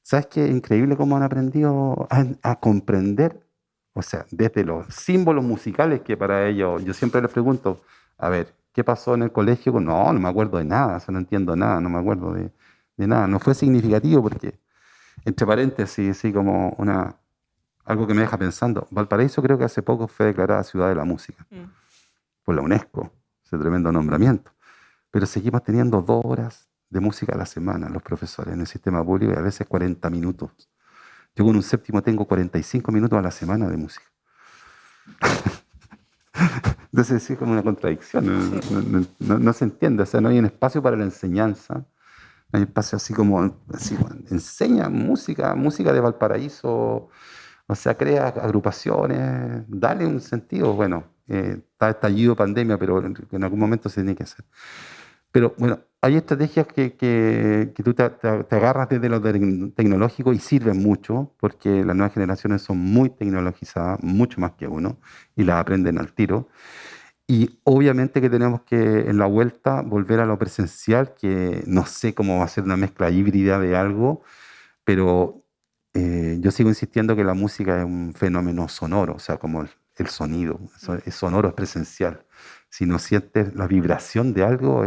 ¿Sabes qué? Increíble cómo han aprendido a comprender, o sea, desde los símbolos musicales que para ellos, yo siempre les pregunto, a ver, ¿qué pasó en el colegio? No me acuerdo de nada, o sea, no entiendo nada, no me acuerdo de nada. No fue significativo porque, entre paréntesis, sí, como algo que me deja pensando, Valparaíso creo que hace poco fue declarada Ciudad de la Música por la UNESCO, ese tremendo nombramiento. Pero seguimos teniendo 2 horas de música a la semana, los profesores en el sistema público, y a veces 40 minutos. Yo con un séptimo tengo 45 minutos a la semana de música. Entonces sí, es como una contradicción, no se entiende, o sea, no hay un espacio para la enseñanza, no hay espacio así como, enseña música de Valparaíso, o sea, crea agrupaciones, dale un sentido. Bueno, está estallido pandemia, pero en algún momento se tiene que hacer. Pero bueno, hay estrategias que tú te agarras desde lo tecnológico y sirven mucho, porque las nuevas generaciones son muy tecnologizadas, mucho más que uno, y las aprenden al tiro. Y obviamente que tenemos que en la vuelta volver a lo presencial, que no sé cómo va a ser una mezcla híbrida de algo, pero yo sigo insistiendo que la música es un fenómeno sonoro, o sea, como el sonido, es sonoro, es presencial. Si no sientes la vibración de algo,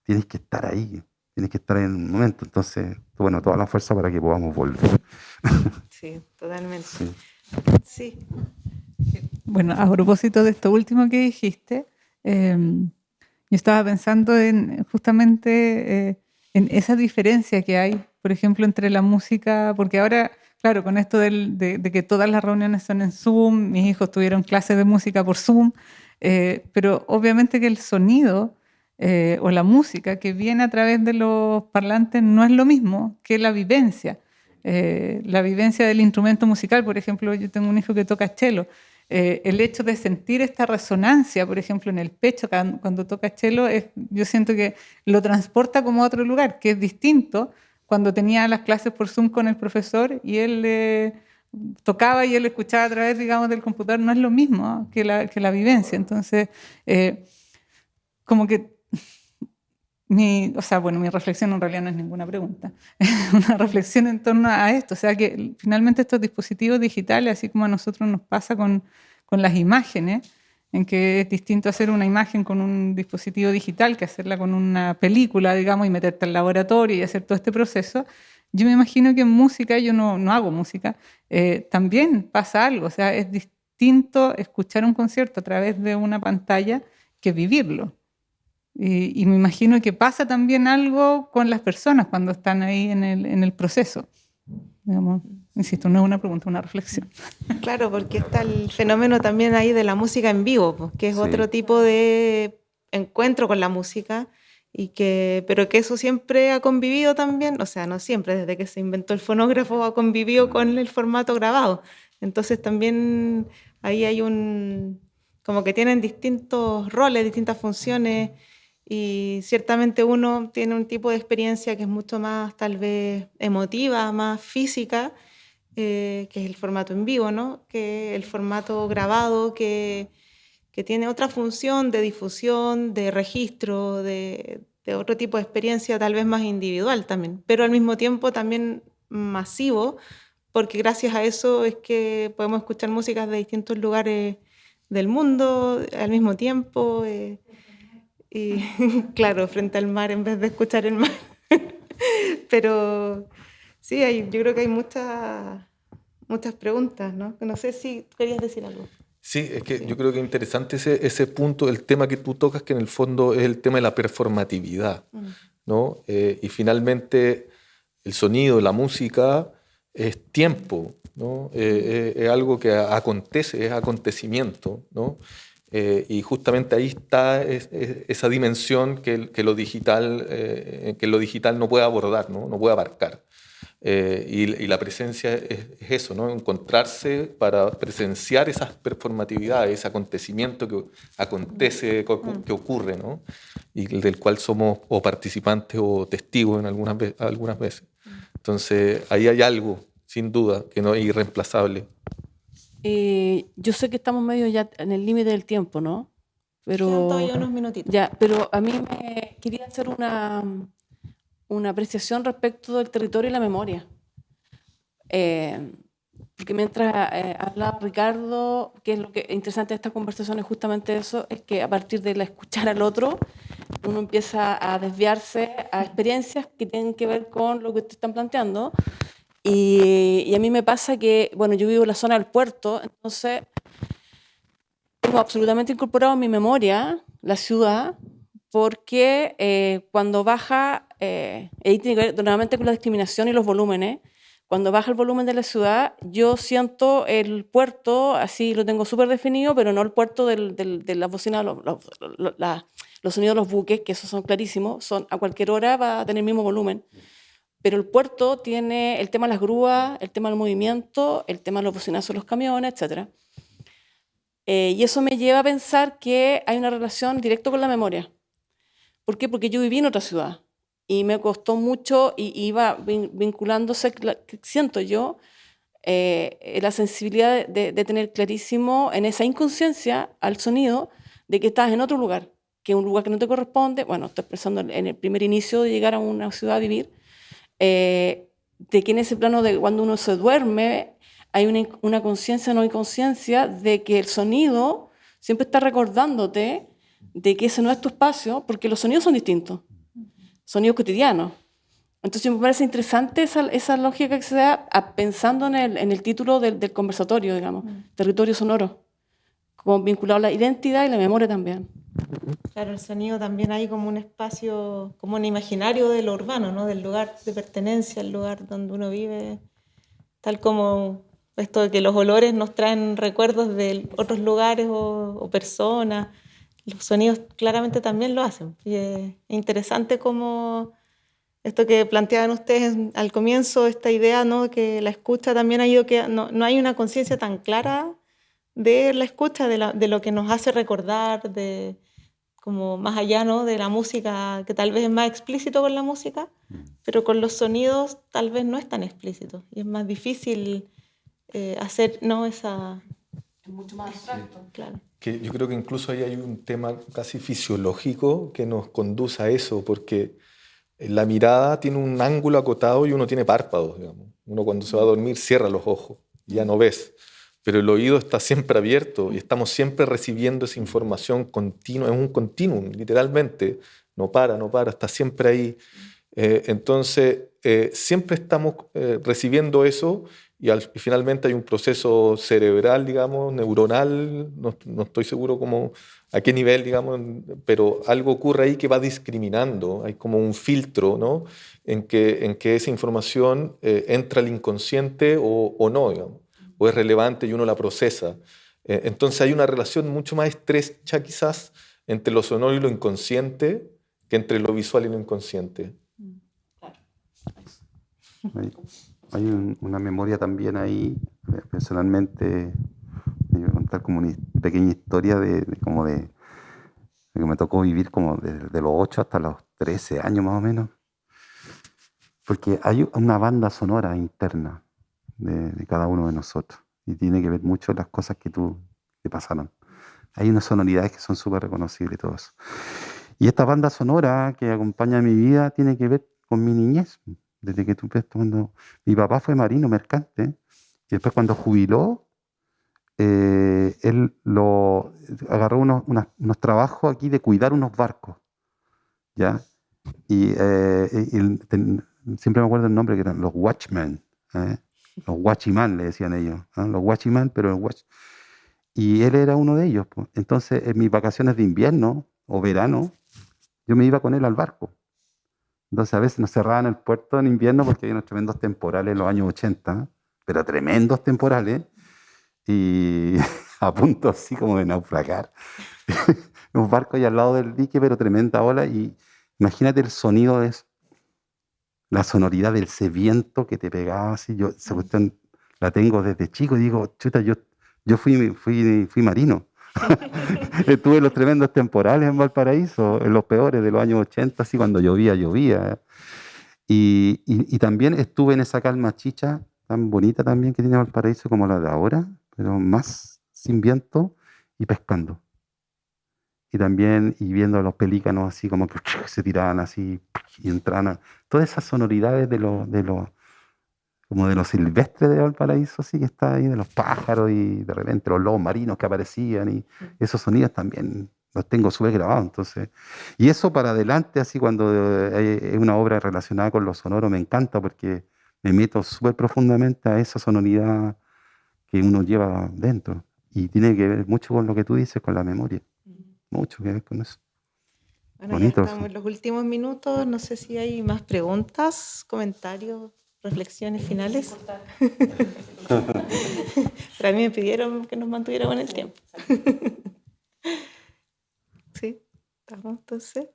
tienes que estar ahí, tienes que estar en un momento. Entonces, bueno, toda la fuerza para que podamos volver. Sí, totalmente. Sí. Sí. Bueno, a propósito de esto último que dijiste, yo estaba pensando en justamente en esa diferencia que hay, por ejemplo, entre la música, porque ahora, claro, con esto de que todas las reuniones son en Zoom, mis hijos tuvieron clases de música por Zoom, pero obviamente que el sonido o la música que viene a través de los parlantes no es lo mismo que la vivencia. La vivencia del instrumento musical, por ejemplo, yo tengo un hijo que toca cello. El hecho de sentir esta resonancia, por ejemplo, en el pecho cuando toca cello, yo siento que lo transporta como a otro lugar, que es distinto cuando tenía las clases por Zoom con el profesor y él tocaba y él escuchaba a través, digamos, del computador. No es lo mismo que la vivencia. Entonces, como que mi reflexión en realidad no es ninguna pregunta, es una reflexión en torno a esto, o sea que finalmente estos dispositivos digitales, así como a nosotros nos pasa con las imágenes, en que es distinto hacer una imagen con un dispositivo digital que hacerla con una película, digamos, y meterte al laboratorio y hacer todo este proceso. Yo me imagino que en música, yo no hago música, también pasa algo, o sea, es distinto escuchar un concierto a través de una pantalla que vivirlo. Y me imagino que pasa también algo con las personas cuando están ahí en el proceso. Digamos, insisto, no es una pregunta, una reflexión. Claro, porque está el fenómeno también ahí de la música en vivo, pues, que es Sí. otro tipo de encuentro con la música, pero que eso siempre ha convivido también, o sea, no siempre, desde que se inventó el fonógrafo ha convivido con el formato grabado. Entonces también ahí hay como que tienen distintos roles, distintas funciones, y ciertamente uno tiene un tipo de experiencia que es mucho más tal vez emotiva, más física, que es el formato en vivo, ¿no? Que el formato grabado, que tiene otra función de difusión, de registro, de otro tipo de experiencia tal vez más individual también, pero al mismo tiempo también masivo, porque gracias a eso es que podemos escuchar músicas de distintos lugares del mundo al mismo tiempo, y claro, frente al mar en vez de escuchar el mar. Pero sí, yo creo que hay muchas preguntas, ¿no? No sé si querías decir algo. Sí, es que yo creo que es interesante ese punto, el tema que tú tocas, que en el fondo es el tema de la performatividad, ¿no? Y finalmente el sonido, la música es tiempo, ¿no? Es algo que acontece, es acontecimiento, ¿no? Y justamente ahí está esa dimensión que lo digital no puede abordar, no puede abarcar. Y la presencia es eso, ¿no? Encontrarse para presenciar esas performatividades, ese acontecimiento que acontece, que ocurre, ¿no? Y del cual somos o participantes o testigos en algunas veces. Entonces, ahí hay algo, sin duda, que no es irreemplazable. Yo sé que estamos medio ya en el límite del tiempo, ¿no? Quedan Pero todavía unos minutitos. ya, pero a mí me quería hacer una apreciación respecto del territorio y la memoria. Porque mientras hablaba Ricardo, que es lo que interesante de esta conversación es justamente eso, es que a partir de la escuchar al otro, uno empieza a desviarse a experiencias que tienen que ver con lo que te están planteando. Y a mí me pasa que, bueno, yo vivo en la zona del puerto, entonces tengo absolutamente incorporado en mi memoria la ciudad, porque cuando baja, ahí tiene que ver nuevamente con la discriminación y los volúmenes, cuando baja el volumen de la ciudad, yo siento el puerto, así lo tengo súper definido, pero no el puerto de la bocina, los sonidos de los buques, que esos son clarísimos, son a cualquier hora va a tener el mismo volumen. Pero el puerto tiene el tema de las grúas, el tema del movimiento, el tema de los bocinazos de los camiones, etc. Y eso me lleva a pensar que hay una relación directa con la memoria. ¿Por qué? Porque yo viví en otra ciudad y me costó mucho y iba vinculándose, siento yo, la sensibilidad de tener clarísimo en esa inconsciencia al sonido de que estás en otro lugar, que es un lugar que no te corresponde. Bueno, estoy pensando en el primer inicio de llegar a una ciudad a vivir, de que en ese plano de cuando uno se duerme hay una conciencia, no hay conciencia de que el sonido siempre está recordándote de que ese no es tu espacio, porque los sonidos son distintos, sonidos cotidianos. Entonces me parece interesante esa lógica que se da pensando en el título del conversatorio, digamos, territorio sonoro, como vinculado a la identidad y la memoria también. Claro, el sonido también hay como un espacio, como un imaginario de lo urbano, ¿no? Del lugar de pertenencia, el lugar donde uno vive, tal como esto de que los olores nos traen recuerdos de otros lugares o personas. Los sonidos claramente también lo hacen. Y es interesante como esto que planteaban ustedes al comienzo, esta idea, ¿no? Que la escucha también ha ido que no hay una conciencia tan clara de la escucha, de lo que nos hace recordar, de como más allá, ¿no? De la música, que tal vez es más explícito con la música, pero con los sonidos tal vez no es tan explícito y es más difícil hacer, ¿no? Esa... Es mucho más abstracto. Claro. Que yo creo que incluso ahí hay un tema casi fisiológico que nos conduce a eso, porque la mirada tiene un ángulo acotado y uno tiene párpados, digamos. Uno cuando se va a dormir cierra los ojos y ya no ves. Pero el oído está siempre abierto y estamos siempre recibiendo esa información continua, es un continuum, literalmente, no para, está siempre ahí. Entonces, siempre estamos recibiendo eso y finalmente hay un proceso cerebral, digamos, neuronal, no estoy seguro a qué nivel, digamos, pero algo ocurre ahí que va discriminando, hay como un filtro, ¿no? en que esa información entra al inconsciente o no, digamos, o es relevante y uno la procesa. Entonces hay una relación mucho más estrecha quizás entre lo sonoro y lo inconsciente que entre lo visual y lo inconsciente. Hay una memoria también ahí, personalmente, yo voy a contar como una pequeña historia de que me tocó vivir como desde los 8 hasta los 13 años más o menos, porque hay una banda sonora interna de cada uno de nosotros y tiene que ver mucho las cosas que te pasaron. Hay unas sonoridades que son súper reconocibles y todo eso. Y esta banda sonora que acompaña mi vida tiene que ver con mi niñez. Desde que cuando mi papá fue marino mercante y después cuando jubiló, él agarró unos trabajos aquí de cuidar unos barcos, ¿ya? Y siempre me acuerdo el nombre, que eran los Watchmen, los Watchman le decían ellos, los Watchman, pero y él era uno de ellos, pues. Entonces en mis vacaciones de invierno o verano yo me iba con él al barco. Entonces a veces nos cerraban el puerto en invierno porque había unos tremendos temporales en los años 80, pero tremendos temporales, y a punto así como de naufragar. Un barco ahí al lado del dique, pero tremenda ola. Y imagínate el sonido de eso, la sonoridad de ese viento que te pegaba así. Yo esa cuestión la tengo desde chico y digo, chuta, yo fui marino. Estuve en los tremendos temporales en Valparaíso, en los peores de los años 80, así cuando llovía. Y también estuve en esa calma chicha tan bonita también que tiene Valparaíso como la de ahora, pero más sin viento y pescando. Y también y viendo a los pelícanos así como que se tiraban así y entraban. Todas esas sonoridades como de los silvestres de Valparaíso, así que está ahí, de los pájaros y de repente los lobos marinos que aparecían y esos sonidos también los tengo súper grabados. Entonces, y eso para adelante, así cuando es una obra relacionada con lo sonoro, me encanta porque me meto súper profundamente a esa sonoridad que uno lleva dentro. Y tiene que ver mucho con lo que tú dices, con la memoria. Mucho que ver con eso. Bueno, Bonito, ya estamos sí. en los últimos minutos. No sé si hay más preguntas, comentarios, reflexiones finales. Pero a mí me pidieron que nos mantuviéramos en el tiempo. Sí, estamos entonces.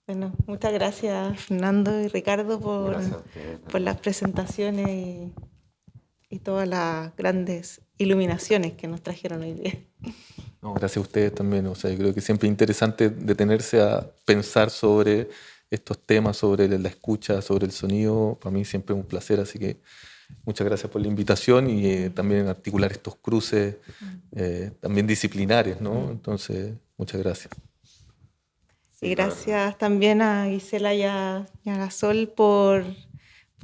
Bueno, muchas gracias Fernando y Ricardo por las presentaciones y todas las grandes iluminaciones que nos trajeron hoy día. No, gracias a ustedes también. O sea, yo creo que siempre es interesante detenerse a pensar sobre estos temas, sobre la escucha, sobre el sonido. Para mí siempre es un placer, así que muchas gracias por la invitación y también articular estos cruces también disciplinarios, ¿no? Entonces, muchas gracias. Y gracias también a Gisela y a Gasol por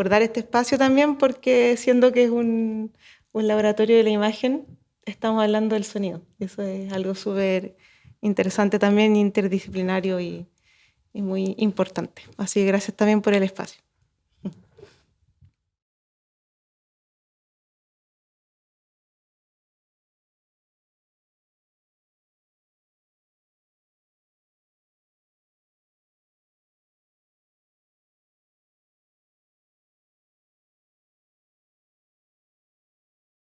dar este espacio también, porque siendo que es un laboratorio de la imagen, estamos hablando del sonido. Eso es algo súper interesante también, interdisciplinario y muy importante. Así que gracias también por el espacio.